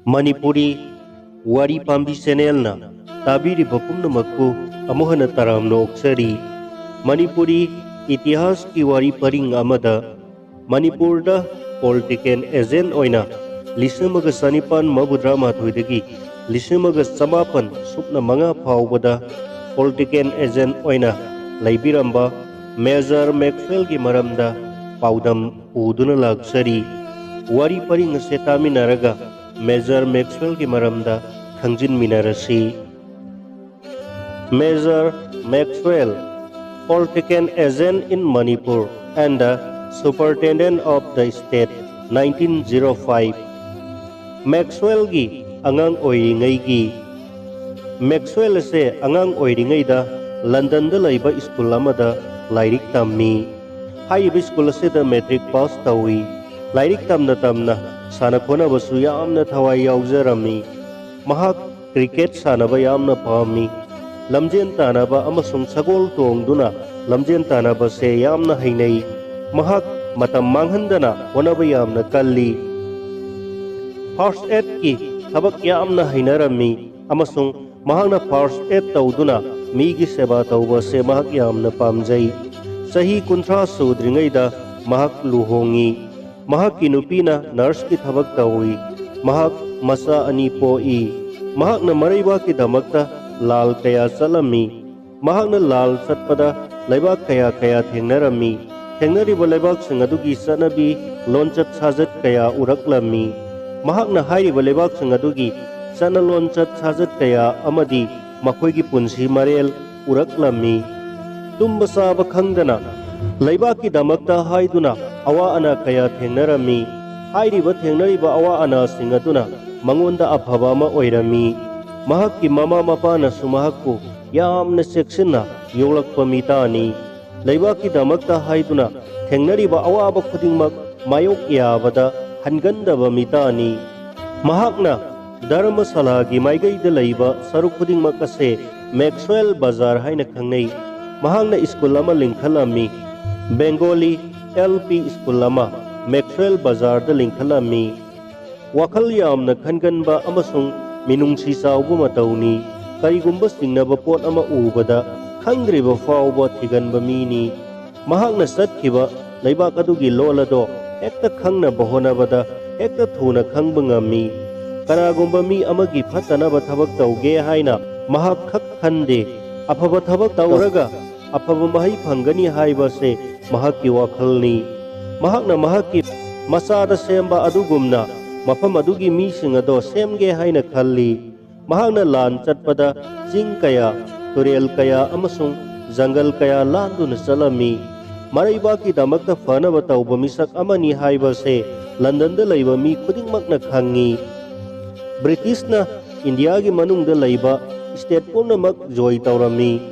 Manipuri Wari Pambi Channelna tabiriba pumnamakku amuk hana taramna oksari. Manipuri itihas ki wari paring amada Manipurda political agent oina lisamaga sanipan mabudra mathoidagi lisamaga samapan supna manga phawbada political agent oina laibiramba Major Maxwell gi maramda paudam uduna laksari. Wari paring ase taminaraga Major Maxwell gi maramda khangjin minarasi. Major Maxwell, political agent in Manipur and the Superintendent of the State 1905. Maxwell gi angang oiringai gi Maxwell se angang oiringai da London da laiba school amada lairik tammi. Haiba school se da matric pass tawi. Lairik tamna sana khonabasu yamna thawai yaujarami. Mahak cricket sanaba yamna pammi. Lamjen tanaba amasung sagol tongduna lamjen tanaba se yamna hainai. Mahak matam manghandana honaba yamna kalli. First aid ki thabak yamna hainarami amasung mahakna first aid tawduna migi seba tawba se mahak yamna pamjai. Sahi kunthra sudringaida mahak luhongi. Mahak ki nupina nurse ki thabak tawi. Mahak masa ani poi. Mahak na maraiba ki damakta lal kaya salami. Mahak na lal satpada laibak kaya thengnarami. Thengnariba laibak sing adugi sanabi lonchat sajat kaya uraklami. Mahak na hairiba laibak sing adugi sana lonchat sajat kaya amadi makhoigi punsi marel uraklami. Tumba saba khangdana laibak ki damakta haiduna awa ana kaya thengnarami. Hairiba thengnariba awa ana sing aduna mangonda afaba ma oirami. Mahak ki mama mapana sumahakku yamna seksina yolakpa mitani. Laibak ki damakta haiduna thengnariba awaba khudingmak mayok yabada hangandaba mitani. Mahakna Dharmasala gi maigaida laiba saruk khudingmak ase Maxwell Bazar haina khangnei. Mahakna school ama lingkhalami. Bengali LP school ama Maxwell Bazar da lingkhalami. Wakhal yamna khanganba amasung minungsi sauba matawni. Karigumba singnaba pot ama ubada khangriba fawba thiganba mini. Mahakna satkhiba laibak adugi lolado hekta khangnaba honabada hekta thuna khangba ngammi. Kanagumba mi amagi phatanaba thabak tawge haina mahak khak khande afaba thabak tawraga afaba mahai phangani haiba se mahakki wakhalni. Mahakna mahakki masada semba adugumna mafam adugi mi singado semge haina khalli. Mahakna lan chatpada jing kaya turel kaya amasung jangal kaya landuna salami. Maraiba ki damakta fanaba tawba misak amani haiba se London da laiba mi khudingmakna khangi. British na India gi manung da laiba state pumnamak joy tawrami.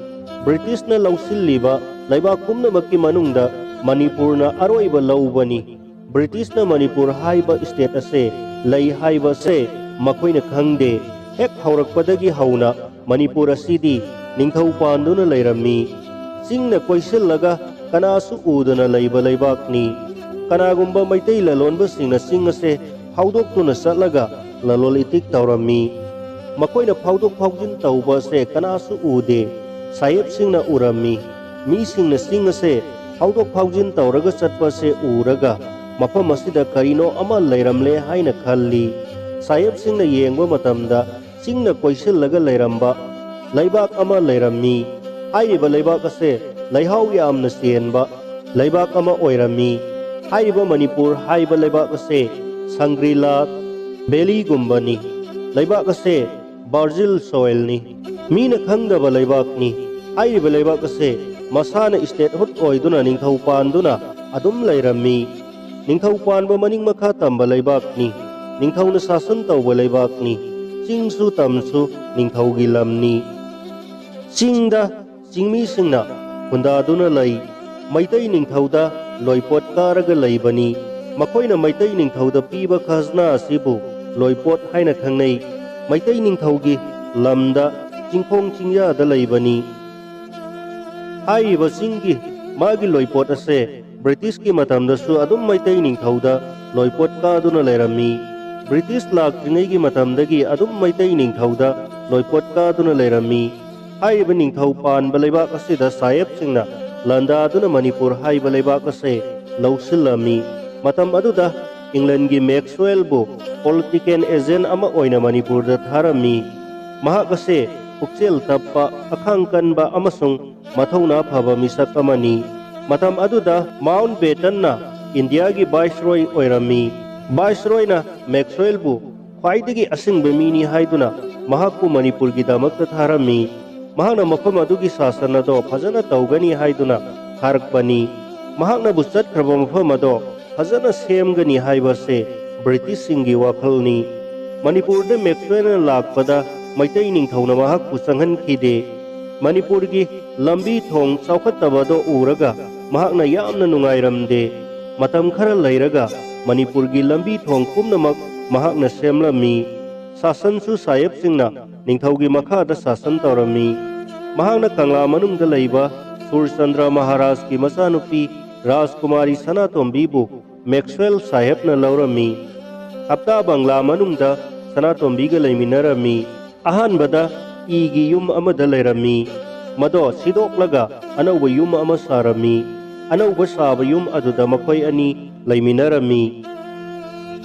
British na lausilliba laiba kumnamak ki manung da Manipur na aroiba laubani. British na Manipur haiba state ase lai haiba se makoina khangde. Hek haurakpadagi hauna Manipur asidi ningthau panduna lairami. Singna koisillaga kanasu uduna laiba laibakni. Kanagumba maitai lalonba singna sing ase haudoktuna satlaga lalol itik tawrami. Makoina phawdok phawjin tawba se kanasu ude. Sayep singna urami. Mi singna sing ase haudok phawjin tawraga chatpa se uraga mafam asida karino ama lairamle haina khalli. Sayep singna yengba matamda singna koisillaga lairamba laibak ama lairami. Hairiba laibak ase laihau yamna senba laibak ama oirami. Hairiba Manipur haiba laibak ase Sangrila Valley gumbani. Laibak ase Virgin soil ni. Mina khangdaba laibak ni. Hairiba laibak ase masana state hot oiduna ningthau panduna adum lairami. Ningthau panba maning makha tamba laibak ni. Ningthau na sasan tawba laibak ni. Chingsu tamsu ningthau gi lamni. Chingda chingmi singna hundaduna lai. Maitai ningthauda loipot karaga laibani. Makoina maitai ningthauda piba khazna asibu loipot haina khangnei. Maitai ningthaugi lamda chingkhong chingyada laibani. Haiba singgi magi loipot ase British ki matamdasu adum maitai ningthauda loipot kaduna lairami. British laktrinaigi matamdagi adum maitai ningthauda loipot kaduna leirami. Haiba ningthau panba leibak asida sayepsingna landaduna Manipur haiba leibak ase lausilami. Matam aduda England gi Maxwell bu political agent ama oina Manipur da tharami. Mahak ase pukchel tappa akhangkan ba amasung mathauna phaba misak amani. Matam aduda Mountbatten na India gi Viceroy oirami. Viceroy na Maxwell bu khwaidagi asingba mini haiduna mahakku Manipur gi damakta tharami. Mahakna mafam adugi sasana do phajana tawgani haiduna tharakpani. Mahakna bu chatkraba mafam ado phajana semgani haibase British singi wakhalni. Manipur da Maxwell na lakpada maitai ningthauna mahakku changhankhide. Manipur gi lambi thong chawkhattabado uraga mahakna yamna nungairamde. Matam khara leiraga Manipur gi lambi thong pumnamak mahakna semlami. Sasansu sayepsingna ningthaugi makhada sasan tawrami. Mahakna Kangla manungda leiba Surchandra Maharaj ki machanupi Rajkumari Sanatombi bu Maxwell sahebna laurami. Hapta Bangla manungda Sanatombi ga leiminarami. Ahanbada igi yum amada leirami. Mado sidoklaga anauba yum ama sarami. Anauba saba yum aduda makhoi ani leiminarami.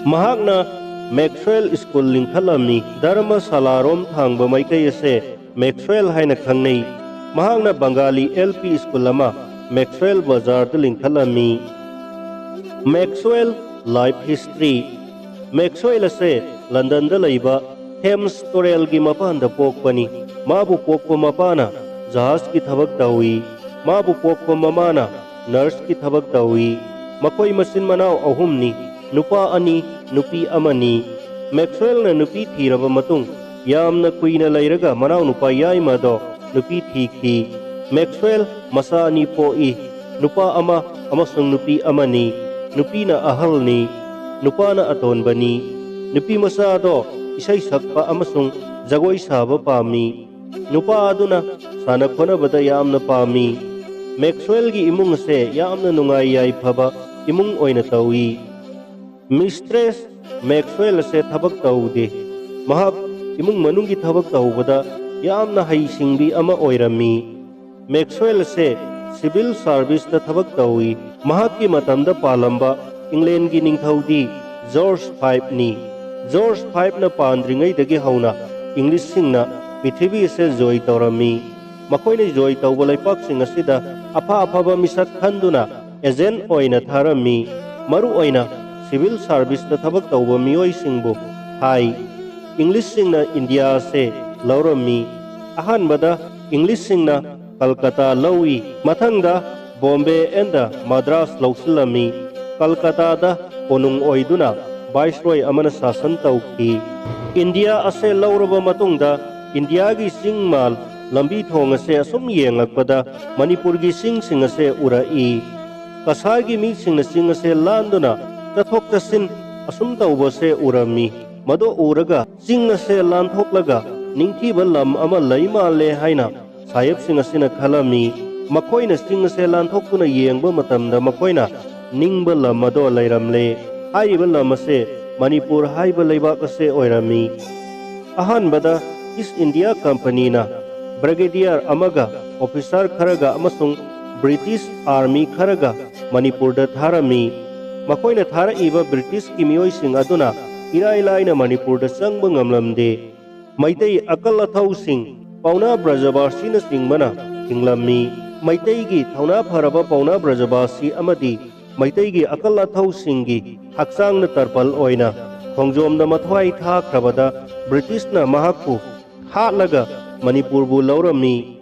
Mahakna Maxwell School lingkhalami. Dharma Salarom thangba maikai ase Maxwell haina khangnei. Mahakna Bengali LP School ama Maxwell Bazar da lingkhalami. Maxwell Life History. Maxwell ase London da leiba Thames Torrell gi mapanda pokpani. Mabu pokpa mapana jahaz ki thabak tawi. Mabu pokpa mamana nurse ki thabak tawi. Makhoi masin manau ahumni. Nupa ani nupi amani. Maxwell na nupi thiraba matung yamna kuina leiraga manau nupa yaima do nupi thiki. Maxwell masa ani poi. Nupa ama amasung nupi amani. Nupi na ahalni. Nupa na atonbani. Nupi masa do isai sakpa amasung jagoi saba pami. Nupa aduna sana khonabada yamna pami. Maxwell gi imung se yamna nungai yai phaba imung oina tawi. Mistress Maxwell se thabak taude. Mahak imung manungi thabak taubada yamna hai singbi ama oirami. Maxwell se civil service da thabak tawi. Mahak ki matamda palamba England gi ningthaudi George V ni. George V na pandringai dagi hauna English singna Pithibi se joy tawrami. Makoina joy tawba laipak sing asida apha aphaba misak khanduna agent oina tharami. Maru oina civil service da thabak tawba mioi singbu hai English singna India se laurami. Ahanbada English singna Kolkata lawi. Mathangda Bombay and Madras lausilami. Kolkata da konung oiduna Viceroy amana sasan tauki. India ase lauraba matungda India gi singmal lambi thong ase asum yengakpada Manipur gi sing ase urai. Kasar gi mi sing ase landuna tathok tasin asum tauba se urami. Mado uraga sing ase lanthoklaga ningthiba lam ama laima le haina sayep sing asina khalami. Makoina sing ase lanthokuna yengba matamda makoina ningba lam ado lairamle. Haiba lam ase Manipur haiba leibak ase oirami. Ahanbada East India Company na Brigadier amaga officer kharaga amasung British Army kharaga Manipur da tharami. Makoina thara iba British ki mioi sing aduna irailai Manipur da changba ngamlamde. Maitai akal athau sing Pauna Brajabasi na singmana hinglami. Maitai gi thauna pharaba Pauna Brajabasi amadi Maitai gi akal athau singi haksang na tarpal oina khongjom na mathwai thakrabada British na mahakku hatlaga Manipur bu laurami.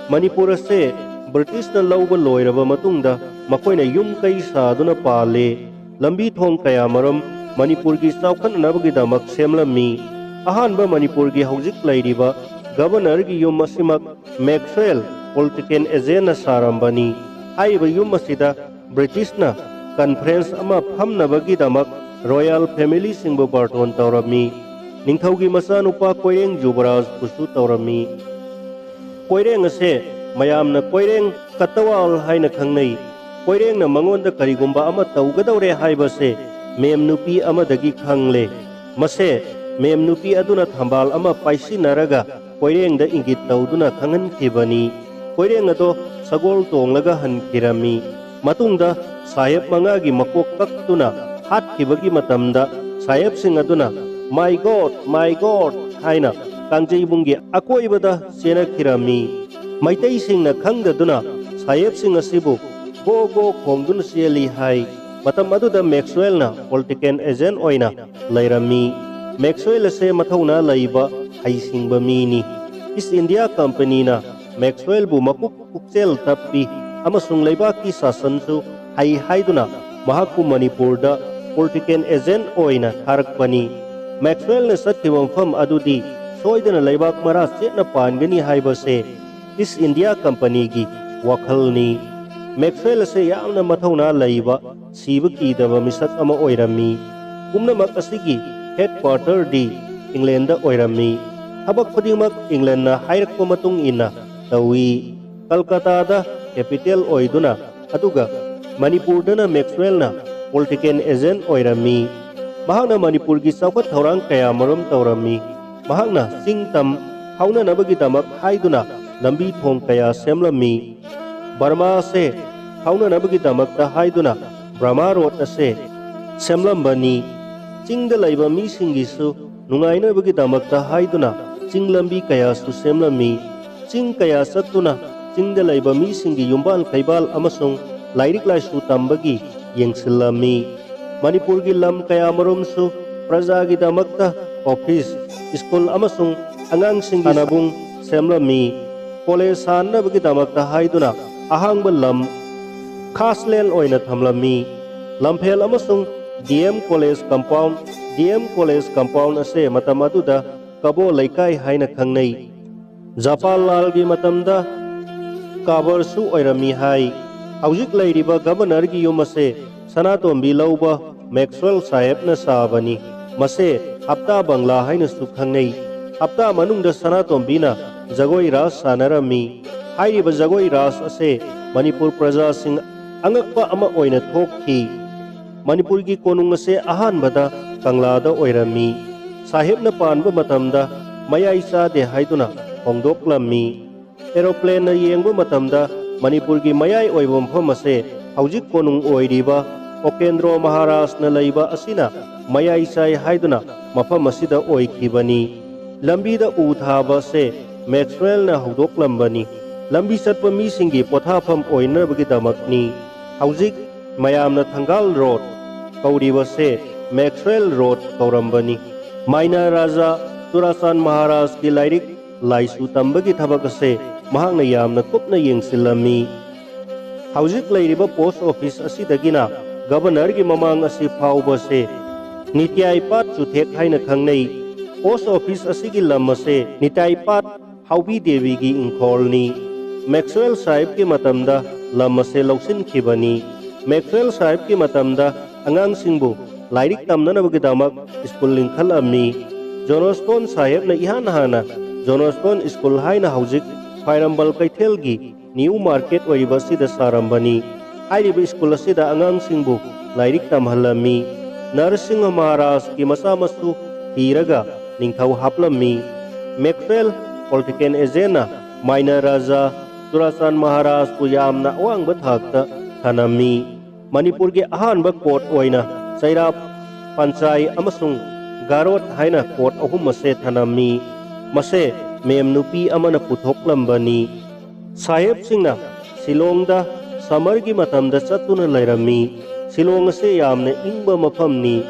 Manipur ase British na lauba loiraba matungda makoina yum kai saduna pale. Lambi thong kaya maram Manipur gi chawkhanabagi damak semlami. Ahanba Manipur gi hojik lairiba Governor gi yum asimak Maxwell political agent na sarambani. Haiba yum asida British na conference ama phamnabagi damak Royal Family singba barton tawrami. Ningthaugi machanupa Koireng Jubaraj pusu tawrami. Koireng ase mayamna Koireng Katawal haina khangnai. Koireng na mangonda karigumba ama tawgadawre haiba se mem nupi amadagi khangle. Mase mem nupi aduna thambal ama paisinaraga koireng da ingit tawduna khangan khibani. Koireng ado sagol tonglaga hankhirami. Matungda sahib mangagi makok kaktuna hatkibagi matamda sahib sing aduna my god haina kangjibungi akoibada senakhirami. Maitai singna khangdaduna sahib sing asibu go khongdun seli hai. Matam aduda Maxwell na political agent oina lairami. Maxwell ase mathauna laiba haisingba mini. East India Company na Maxwell bu mapuk pukchel tappi amasung leibaki sasansu hai haiduna mahaku Manipurda political agent oina tharakpani. Maxwell na sathiba mafam adudi soidana leibak mara chetna pangani haibase East India Company gi wakhalni. Maxwell ase yamna mathauna laiba siba kidaba misak ama oirami. Pumnamak asigi headquarter di England da oirami. Habak khudingmak England na hairakpa matung ina tawi. Kolkata da capital oiduna aduga Manipur da na Maxwell na political agent oirami. Mahakna Manipur gi chawkat thorang kaya marom taurami. Mahakna singtam hauna nabagi damak haiduna lambi thong kaya semlami. Burma ase hauna nabagi damak ta haiduna Brahma Road ase semlambani. Chingda laiba mi singisu nungaina bagi damak ta haiduna ching lambi kaya su semlami. Ching kaya satuna chingda laiba mi singi yumbal kaibal amasung lairik laisu tambagi yengsilami. Manipur gi lam kaya marom su praja gi damak ta office school amasung angang singi anabung semlami. College sanna bagi damak ta haiduna ahang lam khaslen oina thamlami. Lamphel amasung DM College compound ase matam aduda kabo laikai haina khangnei. Japal gi matamda kabar su oirami hai. Haujik lairiba governor gi yum ase Sanatombi lauba Maxwell sahib na sabani. Mase hapta bangla haina su khangnei. Hapta manungda Sanatombi na jagoi ras sanarami. Hairiba jagoi ras ase Manipur praja sing angakpa ama oina thokhi. Manipur gi konung ase ahanbada Kanglada oirami. Sahib na panba matamda mayai chade haiduna hongdoklammi. Aeroplane na yengba matamda Manipur gi mayai oiba mafam ase haujik konung oiriba Okendro Maharaj na laiba asina mayai chai haiduna mafam asida oikhibani. Lambi da u thaba se Maxwell na hongdoklambani. Lambi satpa mi singi pothafam oinabagi damakni. Haujik mayamna Thangal Road kauriba se Maxwell Road kaurambani. Maina Raja Turasan Maharaj ki lairik laisu tambagi thabak ase mahakna yamna kupna yengsilami. Haujik lairiba post office asidagina governor gi mamang asi phauba se Nityaipat Chuthek haina khangnei. Post office asigi lam ase Nityaipat Haubi Devi gi ingkholni. Maxwell sahib ki matamda lam ase lausin khibani. Maxwell sahib ki matamda angang singbu lairik tamnanabagi damak school lingkhalami. Johnstone sahib na ihan hana Johnstone school haina haujik Pairambal Kaithelgi New Market oiba sida sarambani. Hairiba school asida angang singbu lairik tamhalami. Narsinga Maharaj ki masamasu hiraga ningthau haplami. Maxwell political agent Maina Raja Turasan Maharaj ku yamna awangba thakta thanami. Manipur gi ahanba court oina Sairap Panchai amasung Garot haina court ahum ase thanami. Mase mem nupi amana puthoklambani. Sahib singna Silongda summer gi matamda chatuna lairami. Silong ase yamna ingba mafamni.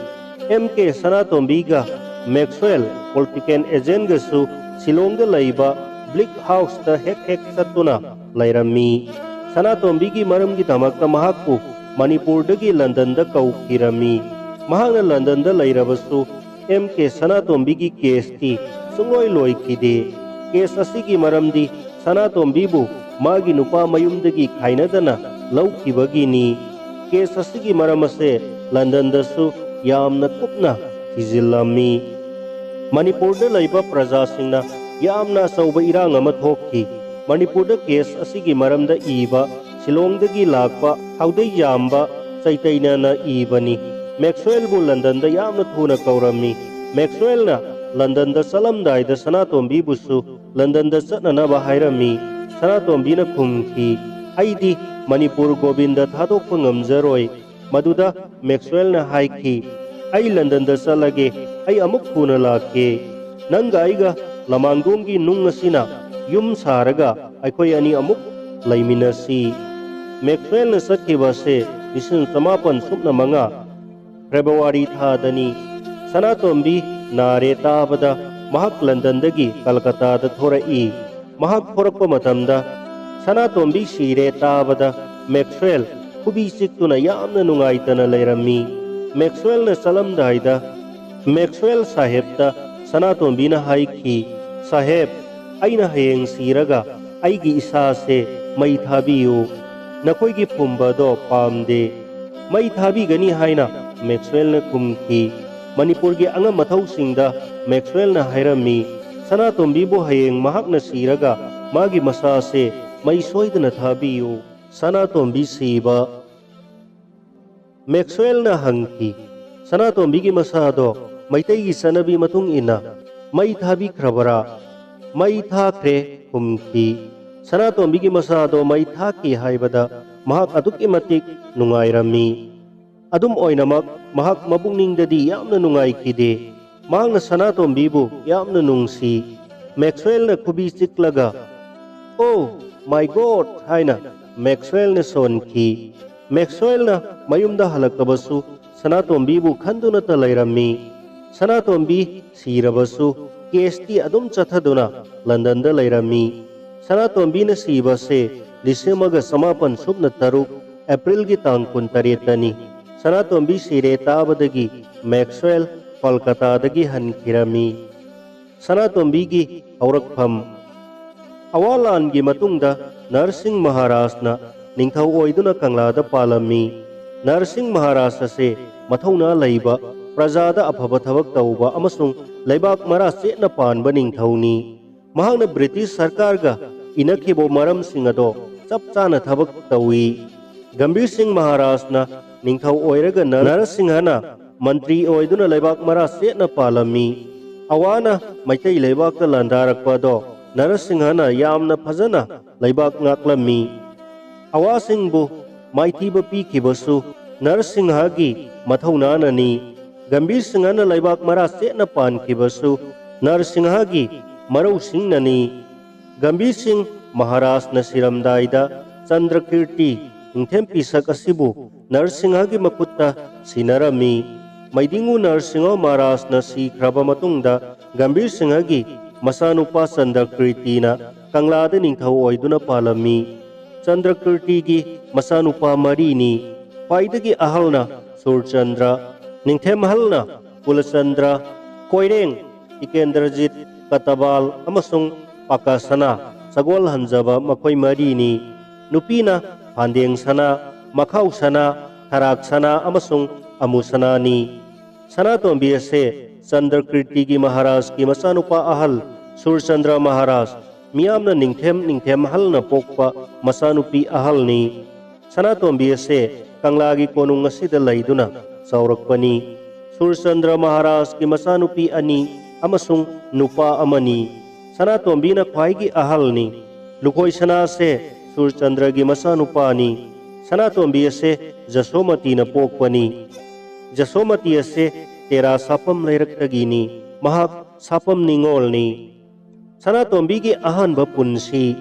MK Sanatombi ga Maxwell political agent ga su Silongda laiba Bleak House ta hek chatuna lairami. Sanatombi gi maram gi damakta mahakku Manipur dagi London da kaukirami. Mahakna London da lairabasu MK Sanatombi gi case ti sungoi loikide. Case asigi maramdi Sanatombi bu magi nupa mayumdagi khainadana laukibagini. Case asigi maramase London da su yamna kupna hizilami. Manipur da laiba praja singna yamna sauba irang ama thokhi. Manipur da case asigi maramda iba Silongdagi lakpa haudai yamba Chaitanya na ibani. Maxwell bu London da yamna thuna kaurami. Maxwellna Londonda salamdaida Sanatombibusu Londonda chatnanaba hairami. Sanatombina khumki aidi Manipur Govinda thadokpa ngamjaroi. Maduda Maxwellna haiki ai Londonda chalage ai amuk thuna lake. Nanga aiga lamangdonggi nung asina yum saraga aikoi ani amuk laiminasi. Maxwellna chatkibase Lisin Samapan Supna Manga February thadani. Sanatombi nare tabada mahak Londondagi Kolkata thorai. Mahak thorakpa matamda Sanatombi sire tabada Maxwell kubi siktuna yamna nungaitana leirami. Maxwellna salamdaida Maxwell sahebta Sanatombina haiki saheb aina hayeng siraga aigi isase mai thabiyu nakoigi pumbado pamde mai thabigani haina Maxwellna kumki. Manipurgi anga mathau singda Maxwellna hairami Sanatombibu hayeng mahakna siraga magi masase mai soidana thabiyu. Sanatombi siba Maxwellna hangki Sanatombigi masado maitaigi sanabi matung ina mai thabi khrabara mai thakre kumki. Sanatombigi masado mai thaki haibada mahak aduki matik nungairami. Adum oinamak mahak mabungningdadi yamna nungaikide. Mahakna Sanatombibu yamna nungsi. Maxwellna kubi siklaga oh my god haina Maxwellna sonki. Maxwellna mayumda halaktabasu Sanatombibu khanduna ta lairami. Sanatombi sirabasu kesti adum chathaduna Londonda lairami. Sanatombina sibase Lisemaga Samapan Supna Taruk April gi tang 18 Sanatombi sire tabadagi Maxwell Kolkata dagi hankirami. Sanatombi gi aurakpham awalan gi matungda Narsingh Maharajna ningthau oiduna Kanglada palami. Narsingh Maharaj ase mathauna laiba prajada afaba thabak tauba amasung laibak mara chetna panba ningthauni. Mahakna British Sarkarga inakhibo maram singado chap chana thabak tawi. Gambhir Singh Maharajna ningthau oiraga Narasinghana mantri oiduna laibak mara chetna palami. Awana maitai laibakta landarakpado Narasinghana yamna phajana laibak ngaklami. Awasingbu maithiba pikhibasu Narasinghagi mathaunanani. Gambhir Singhana laibak mara chetna pankhibasu Narasinghagi marau singnani. Gambhir Singh Maharajna siramdaida Chandrakirti ingthem pisak asibu Narasinghagi makutta sinarami. Maidingu Narasimha Maharajna sikhraba matungda Gambhir Singhagi masanupa Chandrakirtina Kanglada ningthau oiduna palami. Chandrakirtigi masanupa marini. Paidagi ahalna Surchandra, ningthem halna Pulachandra, Koireng, Tikendrajit, Katabal, amasung Pakasana, Sagol hanjaba makoi marini. Nupina Pandeng sana, Makau sana, Tarak sana, amasung Amusanani. Sanatombi ase Chandrakirtigi Maharaj ki masanupa ahal Surchandra Maharaj miyamna ningthem halna pokpa masanupi ahalni. Sanatombi ase Kanglagi konung asida laiduna saurakpani. Surchandra Maharaj ki masanupi ani amasung nupa amani. Sanatombina khwaigi ahalni. Lukoi sana ase Surchandra gi masanupani. Sanatombi ase Jasomati na pokpani. Jasomati ase tera sapam lairaktagini. Mahak sapam ningolni. Sanatombi gi ahanba punsi.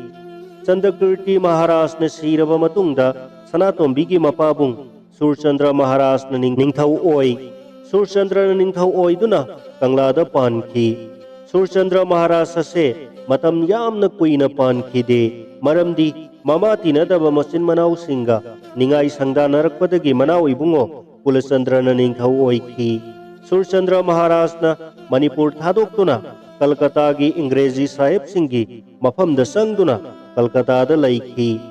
Chandrakirti Maharaj na siraba matungda Sanatombi gi mapabung Surchandra Maharaj na ningthau oi. Surchandra na ningthau oiduna Kanglada pankhi. Surchandra Maharaj ase matam yamna kuina pankhide. Maramdi mama tinadaba masin manau singa ningai sangdanarakpadagi manau ibungo Pulachandra na ningthau oikhi. Surchandra Maharaj na Manipur thadoktuna Kolkata gi Ingrezi Sahib Singhi mafamda sangduna Kolkata da laikhi.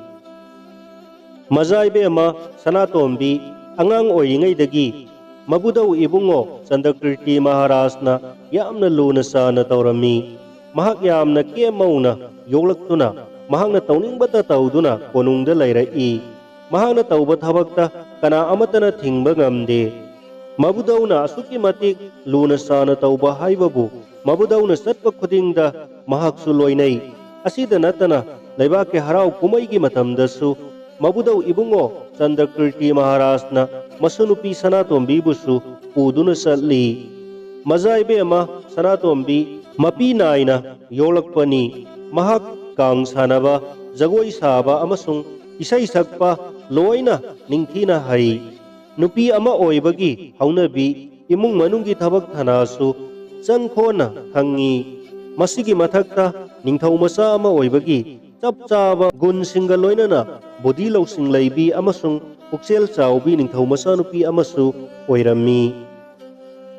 Mazaibe ama Sanatombi angang oiringaidagi Mabudau ibungo Chandrakirti Maharaj na yamna luna sana taurami. Mahak yamna kemauna yoglaktuna mahakna tauningbata tauduna konungda lairai. Mahakna tauba thabakta kana amatana thingba ngamde. Mabudawna asuki matik luna sana tauba haibabu mabudawna satpa khudingda mahaksu loinai asida natana laibake harau kumaigi matamdasu Mabudaw ibungo Chandrakirti Maharajna masunupi Sanatombibusu uduna satli mazaibe ama Sanatombi mapi naina yolakpani mahak kang sanaba jagoi saba amasung isai sakpa loina ningthina hai nupi ama oibagi haunabi imung manunggi thabak thanasu changkhona khangi masigi mathakta ningthau masa ama oibagi chap chaba gun singa loinana body losing laibi amasung puksel chaubi ningthau masa nupi amasu oirami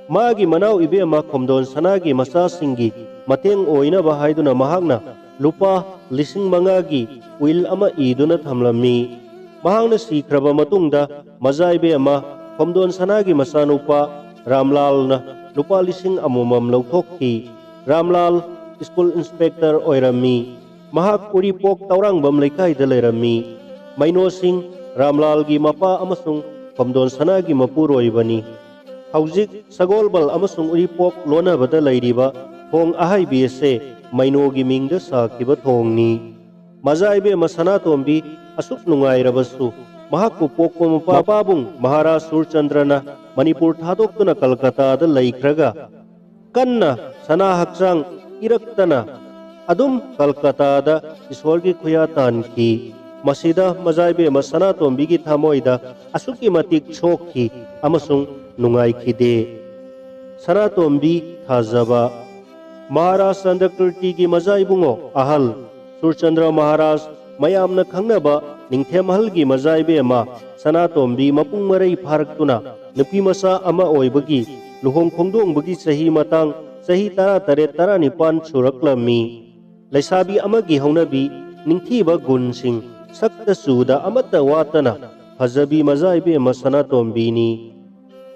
magi manau ibe ama khomdon sanagi masa singi mateng oina ba haiduna mahakna lupa lising mangagi will ama iduna thamlami mahakna sikraba matungda mazaibe ama khomdon sanagi masa nupa Ramlal na lupa lising amumam lauthokki Ramlal school inspector oirami mahak uripok taurang bam laikai da leirami Maino Singh Ramlal gi mapa amasung khomdon sanagi mapuroibani haujik sagolbal amasung uripok lona bada lairiba thong ahai bse Maino gi mingda sakiba thongni mazaibe masana tombi asuk nungai rabasu mahakku pokko mapabung Maharaj Surchandrana Manipur thadokna Kolkata da laikraga kanna sana hakchang iraktana adum Kolkata da iswargi khuya tanki masida mazaibe masana tombigi thamoida asuki matik chokhi amasung nungai khide sana tombi thajaba Maharaj Chandrakirti gi mazaibungo ahal Surchandra Maharaj mayamna khangnaba ningthemhal gi mazaibe ma sana tombi mapung marai pharaktuna nupi masa ama oibagi luhong khongdong bagi sahi matang sahi tara tare tara nipan suraklami laisabi amagi haunabi ningthiba gunsing sakta suda amata watana hazabi mazaibe masana tombini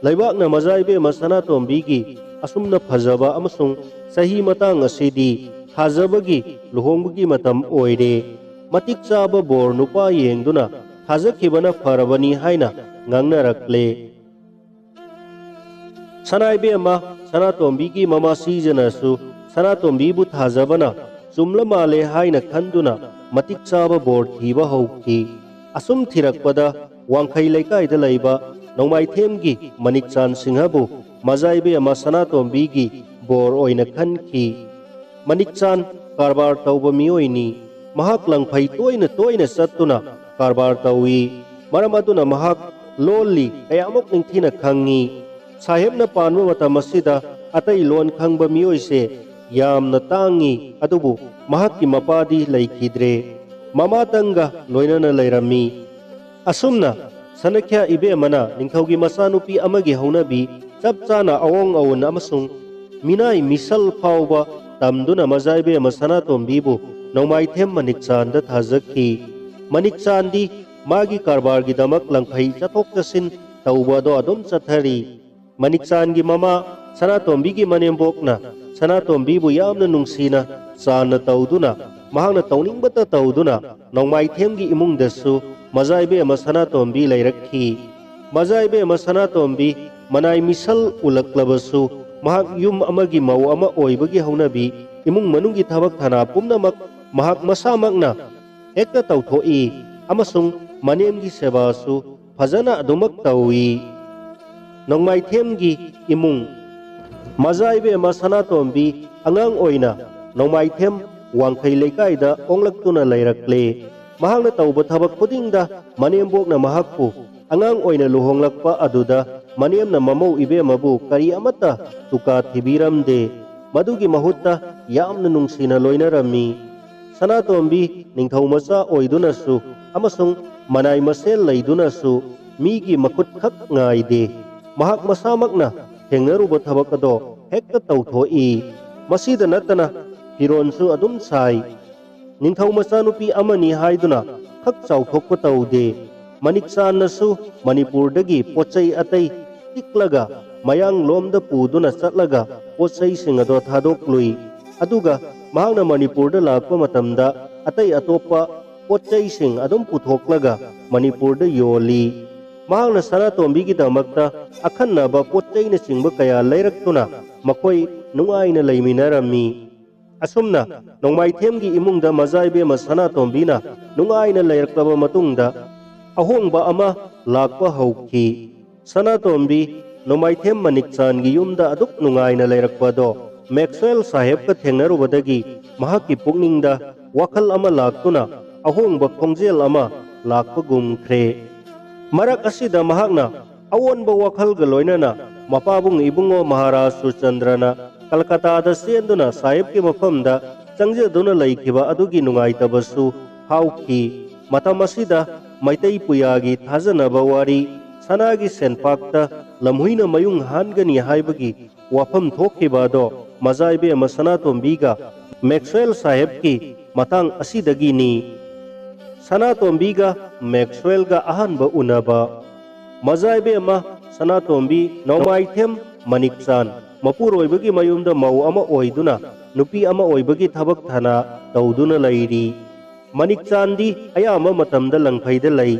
laibakna mazaibe masana tombigi asumna phajaba amasung sahi matang asidi thajabagi luhongbagi matam oire matik chaba bor nupa yengduna thajakhibana farabani haina ngangnarakle Sanaibe ama Sanatombigi mama sijanasu Sanatombibu thajabana chumla male haina khanduna matik chaba bor thiba hauki asum thirakpada wangkhai laikai da laiba nongmai themgi Manikchan Singhabu mazaibe ama Sanatombigi bor oina khanki Manikchan karbar tauba mioini mahak langphai toina sattuna karbar tawi maram aduna mahak lolli kayamok ningthina khangi sahebna panwa matam asida atai lon khangba mioise yamna tangi adubu mahakki mapadi laikhidre mamatanga loinana lairami asumna sanakhya ibe mana ningthaugi masanupi amagi haunabi chapchana awong awun amasung minai misal phauba tamduna mazaibe masana tombibu nongmai them Manikchan da thajaki Manikchan di magi karbar gi damak langphai chathok chasin tauba do adom chathari Manikchan gi mama Sanatombi gi manembokna Sanatombi bu yamna nungsina sana tauduna mahakna tauningbata tauduna nongmai themgi imungdasu mazaibe ama Sanatombi lairakhi mazaibe ama Sanatombi manai misal ulaklabasu mahak yum amagi mau ama oibagi haunabi imung manunggi thabak thana pumnamak mahak masamakna hekta tauthoi amasung manemgi sebasu phajana adumak tawi nongmai themgi imung mazaibe ama Sanatombi angang oina nongmai them wangkhai leikaida onglaktuna lairakle mahakna tauba thabak khudingda manembokna mahakpu angang oina luhonglakpa aduda manemna mamau ibe mabu kari amata tuka thibiramde madugi mahutta yamna nungsina loinarami Sanatombi ningthau macha oidunasu amasung manai masel leidunasu migi makut khak ngaide mahak masamakna thengnaruba thabak ado hekta tauthoi masida natana hironsu adum sai ningthau macha nupi amani haiduna khak chauthokpa taude Manikchan nasu Manipur dagi pochai atai tiklaga mayang lomda puduna chatlaga pochai singado thadok lui aduga mahakna Manipur da lakpa matamda atai atopa pochai sing adum puthoklaga Manipur da yoli mahakna Sanatombi-gidamakta akhannaba potchaina chingba kaya leiraktuna makoi nungaina leiminarami. Asumna Nongmaithemgi imungda Mazaibema Sanatombi-na nungaina leiraklaba matungda ahongba ama lakpa hauki. Sanatombi Nongmaithem Manikchangi yumda aduk nungaina leirakpado Maxwell Sahebka thengnarubadagi mahakki pukningda wakhal ama laktuna ahongba khongjel ama lakpa gumkhre. Marak asida mahakna awonba wakhalga loinana mapabung ibungo Maharaj Surchandrana Kalkatada senduna Sahebki mafamda changjaduna laikhiba adugi nungaitabasu hauki. Matam asida Maitai Puyagi thajanaba wari Sanagi Senpakta lamhuina mayung hangani haibagi wafam thokibado Mazaibema Sanatombi-ga Maxwell Sahebki matang asidagini. Sanatombi-ga Maxwell-ga ahanba unaba. Mazaibema Sanatombi Nongmaithem Manikchan mapuroibagi mayumda mau ama oiduna nupi ama oibagi thabak thana tawduna lairi. Manikchandi ayama matamda langphaida lai.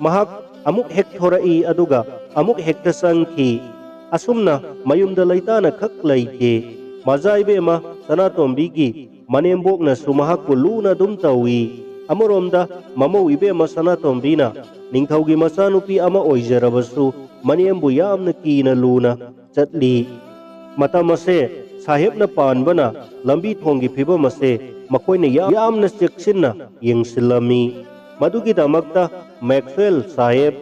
Mahak amuk hek thorai aduga amuk hekta sangki. Asumna mayumda laitana khak laite. Mazaibema Sanatombi-gi manembokna sumahakku luna dum tawi. Amoromda mamau ibema Sanatombi-na ningthaugi machanupi ama oijarabasu manembu yamna kina luna chatli. Matam ase Sahebna panbana lambi thonggi phibam ase makoina yamna cheksinna yengsilami. Madugidamakta Maxwell Saheb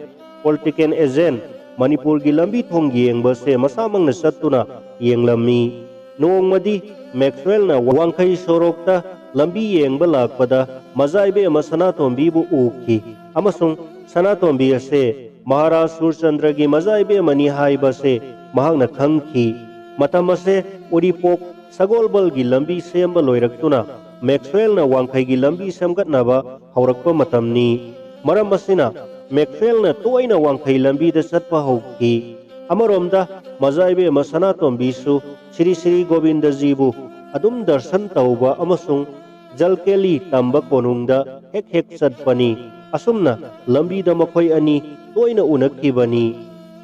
political agent Manipurgi lambi thonggi yengbase masamangna sattuna yenglami. Nongmadi Maxwell-na Wangkai Sorokta lambi yengba lakpada Mazaibema Sanatombi-bu ukhi. Amasung Sanatombi ase Maharaj Surchandragi Mazaibema ni haibase mahakna khangki. Matam ase Uripok Sagolbalgi lambi semba loiraktuna Maxwell-na Wangkhaigi lambi semgatnaba haurakpa matamni. Maram asina Maxwell-na toina Wangkhai lambida chatpa hauki. Amaromda Mazaibema Sanatombi-su Sri Sri Govindaji-bu adum darshan tauba amasung jalkeli tamba konungda hek hek chatpani. Asumna lambida makhoi ani toina unakkibani.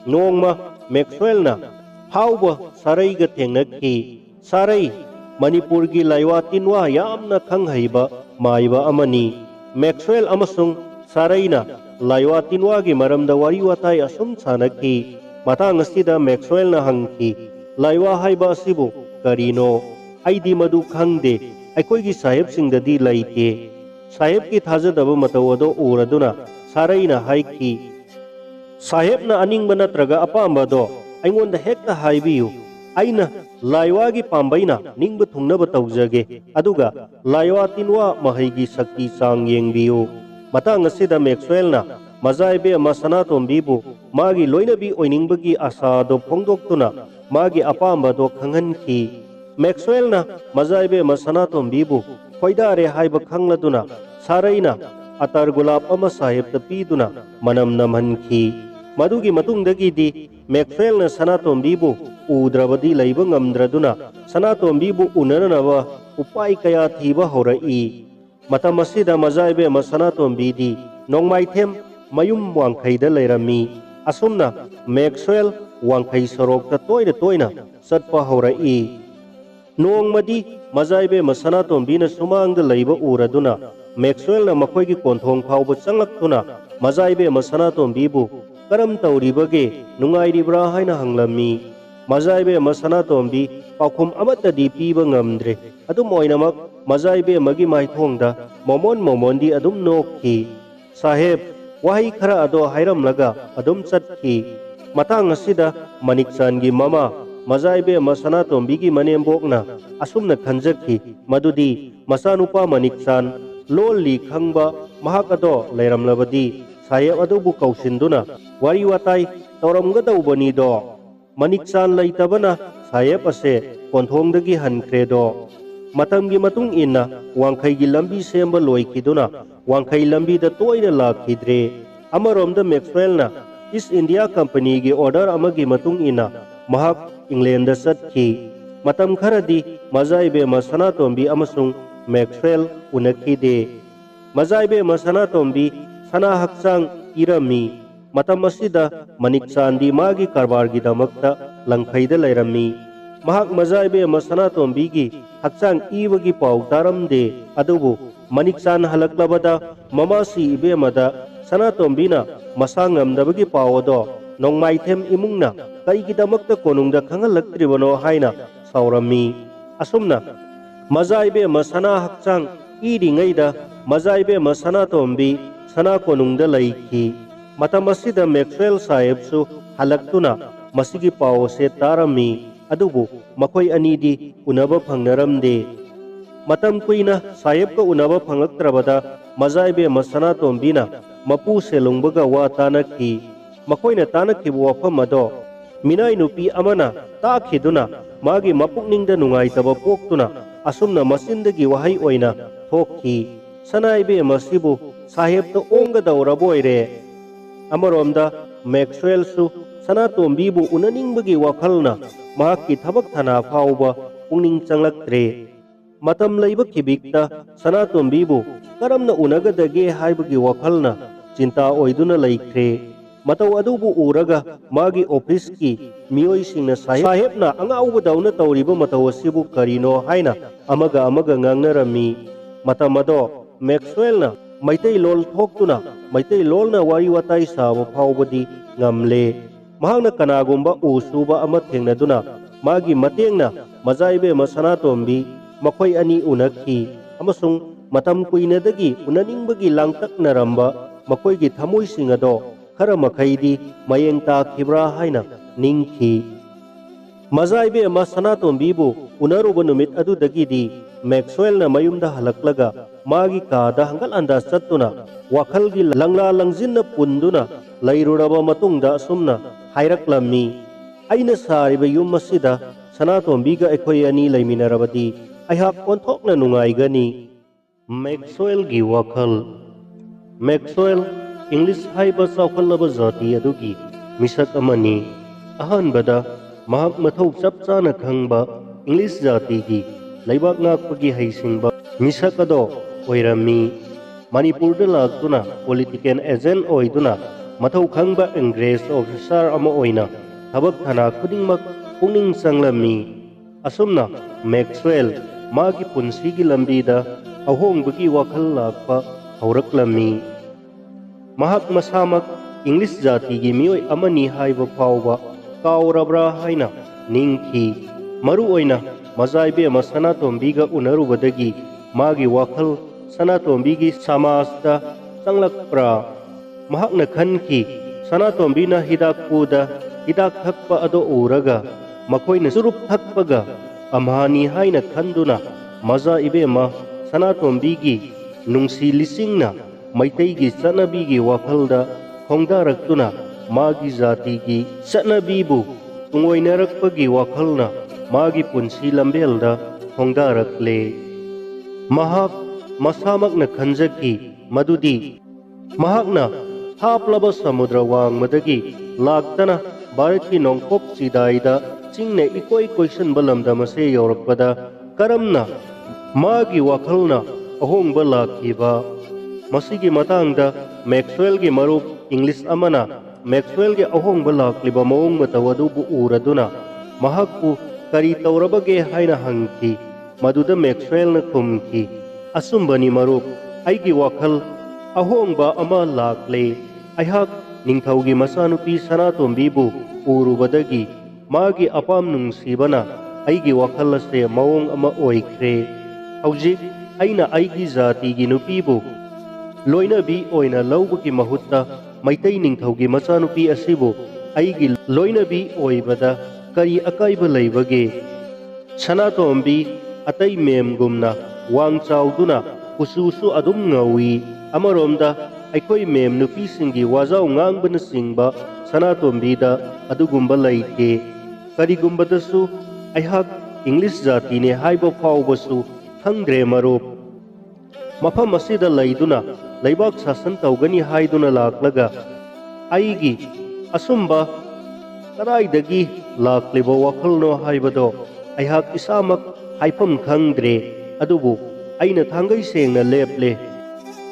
Nongma Maxwell-na hauba Sarai-ga thengnakhi. Sarai Manipurgi laiwa tinwa yamna khanghaiba maiba amani. Maxwell amasung Sarai-na laiwa tinwagi maramda wari watai asum sanakhi. Matang asida Maxwell-na hangki laiwa haiba asibu karino aidi madu khangde aikoigi Sahebsingdadi laite. Sahebki thajadaba matau ado uraduna Sarai-na haiki Sahebna aningba natraga apambado aingonda hekta haibiyu. Aina laiwagi pambaina ningba thungnaba tawjage aduga laiwa tinwa mahaigi sakti sang yengbiyu. Matang asida Maxwell-na Mazaibema Sanatombi-bu magi loinabi oiningbagi asado phongdoktuna magi apambado khanghanki. Maxwell-na Mazaibema Sanatombi-bu khoidare haiba khangladuna Sarai-na atar gulab ama Sahebta piduna manam namhanki. Madugi matungdagidi Maxwell-na Sanatombi-bu udrabadi laiba ngamdraduna Sanatombi-bu unanaba upai kaya thiba horai. Matam asida Mazaibema Sanatombi-di Nongmaithem mayum Wangkhaida lairami. Asumna Maxwell Wangkhai Sorokta toina chatpa horai. Nongmadi Mazaibema Sanatombi-na sumangda laiba uraduna Maxwell-na makhoigi konthong phauba changlaktuna Mazaibema Sanatombi-bu karam tauribage nungairibra haina hanglami. Mazaibema Sanatombi paukhum amatadi piba ngamdre. Adum oinamak Mazaibemagi maithongda momondi adum nokhi. Saheb wahi khara ado hairamlaga adum chatki. Matang asida Manikchangi mama Mazaibema Sanatombi-gi manembokna asumna khanjakhi madudi masanupa Manikchan lolli khangba mahak ado lairamlabadi Saheb adubu kausinduna wari watai tauramgadawbani do. Manikchan laitabana Saheb ase konthongdagi hankredo. Matamgi matung inna Wangkhaigi lambi semba loikiduna Wangkhai lambida toina lakhidre. Amaromda Maxwell-na East India Company-gi order amagi matung inna mahak England-da chatki. Matam kharadi Mazaibema Sanatombi amasung Maxwell unakhide. Mazaibema Sanatombi sana hakchang irami. matam asida manik chandi magi karbargi damakta langkhaida lairammi mahak mazaibe masanatombi gi hakchang ibagi pau taramde adubu manik chan halaklabada mamasi ibe mada sanatombina masangamdabagi pau ado nongmaithem imungna kaigidamakta konungda khangalaktribano haina saurammi asumna mazaibe masana hakchang iringaida mazaibe masanatombi sana konungda laiki matam asida Maxwell Sahibsu halaktuna masigi pau se tarami adubu makhoi anidi unaba phangnaramde matam kuina Sahib ka unaba phangaktrabada mazaibe masanatombina mapu selungbaga wa tanaki makoina tanakibu wafam ado minai nupi amana takhiduna magi mapukningda nungaitaba poktuna asumna masindagi wahai oina thokhi sanaibe masibu Sahib to onga dauraboire amaromda Maxwell su sanatombibu unaningbagi wakhalna mahakki thabak thana phauba pungning changlaktre matam leiba kibikta sanatombibu karamna unagadage haibagi wakhalna cinta oiduna laikre matau adubu uraga magi office ki mioi singna Sahibna angauba dauna tawriba matau asibu karino haina amaga ngangnarami matamado Maxwellna maitai lol thoktuna maitai lolna wari watai saba phawbadi ngamle mahakna kanagumba usuba ama thengnaduna magi matengna mazaibe masanatombi makhoi ani unakhi amasung matam kuinadagi unaningbagi langtaknaramba makoigi thamoi singado khara makhaidi mayeng takhibra haina ningkhi mazaibe masanatombibu unaruba numit adudagidi Maxwellna mayumda halaklaga magi kada hangal anda chattuna wakhalgi langla langjinna punduna lairuraba matungda sumna hairaklammi aina sariba yum masida sanatombiga ekhoi ani laiminarabadi aihak onthokna nungaigani Maxwell gi wakhal Maxwell English haiba chawkhalaba jati adugi misak amani ahanbada mahak mathau chapchana khangba English jati gi laibak ngakpagi haisingba misak ado oirami Manipurda laktuna political agent oiduna mathau khangba English officer ama oina thabak thana khudingmak pungning changlami asumna Maxwell magi punsigi lambida ahongbagi wakhal lakpa hauraklammi mahak masamak English jati gi mioi amani haiba phawba kaurabra haina ningki maru oina mazaibe masanatombiga unarubadagi magi wakhal sanatombigi samasda changlakpra mahakna khanki sanatombina hidak puda hidak thakpa ado uraga makoina surup thakpaga amhani haina khanduna maza ibema sanatombigi nungsi lisingna maitaigi chanabigi wakhalda khongdarakuna magi zatigi chanabibu tungoinarakpagi wakhalna magi punsi lambelda khongdarakle mahak masamakna khanjaki madudi mahakna haplaba samudra wangmadagi laktana bharatki nongkop chidaida chingna ikoi question balamda mase yorakpada karamna magi wakhalna ahongba lakhiba masigi matangda Maxwell gi marup English amana Maxwell gi ahongba lakliba mawong matawadubu uraduna mahakku kari tawrabage haina hangki maduda Maxwell na khumki asumbani marup aigi wakhal ahongba ama lakle aihak ningthaugi masanupi sanatombibu urubadagi magi apam nungsibana aigi wakhal ase mawong ama oikre haujik aina aigi zati gi nupibu loinabi oina laubagi mahutta maitai ningthaugi masanupi asibu aigi loinabi oibada kari akaiba leibage sanatombi atai memgumna wangchauduna kususu adum ngawi amaromda aikoi mem nupi singi wazau ngangbana singba sanatombida adugumba laite karigumbadasu aihak English jatine haiba phawbasu khangdre marup mafam asida laiduna laibak sasan tawgani haiduna laklaga aigi asumba karaidagi lakliba wakhalno haibado aihak isamak haifam khangdre adubu aina thangai sengna leple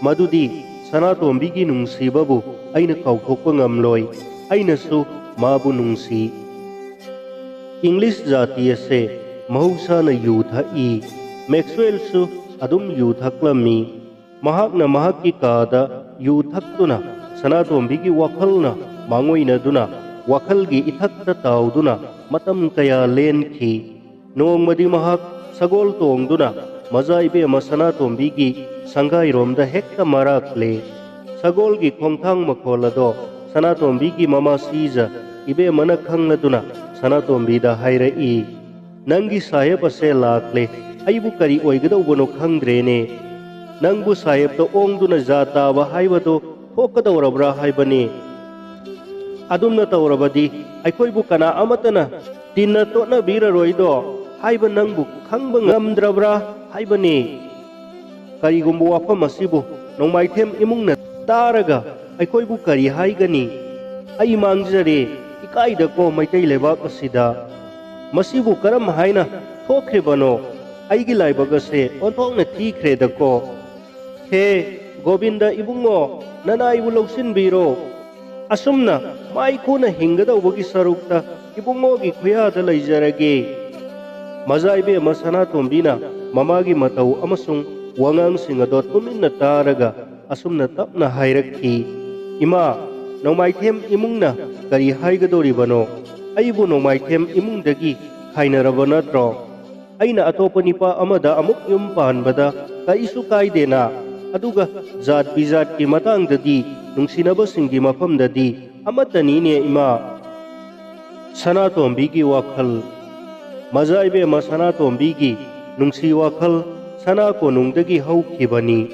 madudi ꯁꯅꯥꯇꯣꯝꯕꯤꯒꯤ ꯅꯨꯡꯁꯤꯕꯕꯨ ꯑꯩꯅ ꯀꯥꯎꯊꯣꯛꯄ ꯉꯝꯂꯣꯏ, ꯑꯩꯅꯁꯨ ꯃꯥꯕꯨ ꯅꯨꯡꯁꯤ꯫ English ꯖꯥꯇꯤ ꯑꯁꯦ ꯃꯍꯧꯁꯥꯅ U ꯊꯛꯏ, ꯃꯦꯛꯁꯋꯦꯜꯁꯨ ꯑꯗꯨꯝ ꯌꯨ ꯊꯛꯂꯝꯃꯤ꯫ ꯃꯍꯥꯛꯅ ꯃꯍꯥꯛꯀꯤ ꯀꯥꯗ ꯌꯨ ꯊꯛꯇꯨꯅ ꯁꯅꯥꯇꯣꯝꯕꯤꯒꯤ ꯋꯥꯈꯜꯅ ꯃꯥꯡꯑꯣꯏꯅꯗꯨꯅ ꯋꯥꯈꯜꯒꯤ ꯏꯊꯛꯇ ꯇꯥꯎꯗꯨꯅ ꯃꯇꯝ ꯀꯌꯥ ꯂꯦꯟꯈꯤ꯫ ꯅꯣꯡꯃꯗꯤ ꯃꯍꯥꯛ ꯁꯒꯣꯜ ꯇꯣꯡꯗꯨꯅ ꯃꯖꯥ ꯏꯕꯦꯝꯃ ꯁꯅꯥꯇꯣꯝꯕꯤꯒꯤ ꯁꯪꯒꯥꯏꯔꯣꯝꯗ ꯍꯦꯛꯇ ꯃꯔꯥꯛꯂꯦ꯫ ꯁꯒꯣꯜꯒꯤ ꯈꯣꯡꯊꯥꯡ ꯃꯈꯣꯜ ꯑꯗꯣ ꯁꯅꯥꯇꯣꯝꯕꯤꯒꯤ ꯃꯃꯥ ꯁꯤꯖ ꯏꯕꯦꯝꯃꯅ ꯈꯪꯂꯗꯨꯅ ꯁꯅꯥꯇꯣꯝꯕꯤꯗ ꯍꯥꯏꯔꯛꯏ, "ꯅꯪꯒꯤ ꯁꯥꯍꯦꯕ ꯑꯁꯦ ꯂꯥꯛꯂꯦ, ꯑꯩꯕꯨ ꯀꯔꯤ ꯑꯣꯏꯒꯗꯧꯕꯅꯣ ꯈꯪꯗ꯭ꯔꯦꯅꯦ꯫ ꯅꯪꯕꯨ ꯁꯥꯍꯦꯕꯇ ꯑꯣꯡꯗꯨꯅ ꯖꯥ ꯇꯥꯕ ꯍꯥꯏꯕꯗꯣ ꯊꯣꯛꯀꯗꯧꯔꯕ꯭ꯔꯥ ꯍꯥꯏꯕꯅꯤ꯫ ꯑꯗꯨꯝꯅ ꯇꯧꯔꯕꯗꯤ ꯑꯩꯈꯣꯏꯕꯨ ꯀꯅꯥ ꯑꯃꯠꯇꯅ ꯇꯤꯟꯅ ꯇꯣꯠꯅꯕꯤꯔꯔꯣꯏꯗꯣ ꯍꯥꯏꯕ ꯅꯪꯕꯨ ꯈꯪꯕ ꯉꯝꯗ꯭ꯔꯕ꯭ꯔꯥ ꯍꯥꯏꯕꯅꯤ꯫ ꯀꯔꯤꯒꯨꯝꯕ ꯋꯥꯐꯝ ꯑꯁꯤꯕꯨ ꯅꯣꯡꯃꯥꯏꯊꯦꯝ ꯏꯃꯨꯡꯅ ꯇꯥꯔꯒ ꯑꯩꯈꯣꯏꯕꯨ ꯀꯔꯤ ꯍꯥꯏꯒꯅꯤ? ꯑꯩ ꯃꯥꯡꯖꯔꯦ, ꯏꯀꯥꯏꯗꯀꯣ ꯃꯩꯇꯩ ꯂꯩꯕꯥꯛ ꯑꯁꯤꯗ꯫ ꯃꯁꯤꯕꯨ ꯀꯔꯝ ꯍꯥꯏꯅ ꯊꯣꯛꯈ꯭ꯔꯤꯕꯅꯣ? ꯑꯩꯒꯤ ꯂꯥꯏꯕꯛ ꯑꯁꯦ ꯑꯣꯟꯊꯣꯛꯅ ꯊꯤꯈ꯭ꯔꯦꯗꯀꯣ꯫ ꯍꯦ ꯒꯣꯕꯤꯟꯗ ꯏꯕꯨꯡꯉꯣ, ꯅꯅꯥꯏꯕꯨ ꯂꯧꯁꯤꯟꯕꯤꯔꯣ꯫ ꯑꯁꯨꯝꯅ ꯃꯥꯏꯈꯨꯅ ꯍꯤꯡꯒꯗꯧꯕꯒꯤ ꯁꯔꯨꯛꯇ ꯏꯕꯨꯡꯉꯣꯒꯤ ꯈꯨꯌꯥꯗ ꯂꯩꯖꯔꯒꯦ꯫ ꯃꯖꯥ ꯏꯕꯦꯝꯃ ꯁꯅꯥꯇꯣꯝꯕꯤꯅ ꯃꯃꯥꯒꯤ ꯃꯇꯧ ꯑꯃꯁꯨꯡ ꯋꯥꯉꯥꯡꯁꯤꯡ ꯑꯗꯣ ꯇꯨꯃꯤꯟꯅ ꯇꯥꯔꯒ ꯑꯁꯨꯝꯅ ꯇꯞꯅ ꯍꯥꯏꯔꯛꯈꯤ, "ꯏꯃꯥ, ꯅꯣꯡꯃꯥꯏꯊꯦꯝ ꯏꯃꯨꯡꯅ ꯀꯔꯤ ꯍꯥꯏꯒꯗꯧꯔꯤꯕꯅꯣ? ꯑꯩꯕꯨ ꯅꯣꯡꯃꯥꯏꯊꯦꯝ ꯏꯃꯨꯡꯗꯒꯤ ꯈꯥꯏꯅꯔꯕ ꯅꯠꯇ꯭ꯔꯣ? ꯑꯩꯅ ꯑꯇꯣꯞꯄ ꯅꯤꯄꯥ ꯑꯃꯗ ꯑꯃꯨꯛ ꯌꯨꯝ ꯄꯥꯟꯕꯗ ꯀꯔꯤꯁꯨ ꯀꯥꯏꯗꯦꯅ꯫ ꯑꯗꯨꯒ ꯖꯥꯠ ꯕꯤꯖꯥꯠꯀꯤ ꯃꯇꯥꯡꯗꯗꯤ, ꯅꯨꯡꯁꯤꯅꯕꯁꯤꯡꯒꯤ ꯃꯐꯝꯗꯗꯤ ꯑꯃꯠꯇꯅꯤꯅꯦ ꯏꯃꯥ"꯫ ꯁꯅꯥꯇꯣꯝꯕꯤꯒꯤ ꯋꯥꯈꯜ꯫ ꯃꯖꯥ ꯏꯕꯦꯝꯃ ꯁꯅꯥꯇꯣꯝꯕꯤꯒꯤ ꯅꯨꯡꯁꯤ ꯋꯥꯈꯜ ꯁꯅꯥ ꯀꯣꯅꯨꯡꯗꯒꯤ ꯍꯧꯈꯤꯕꯅꯤ꯫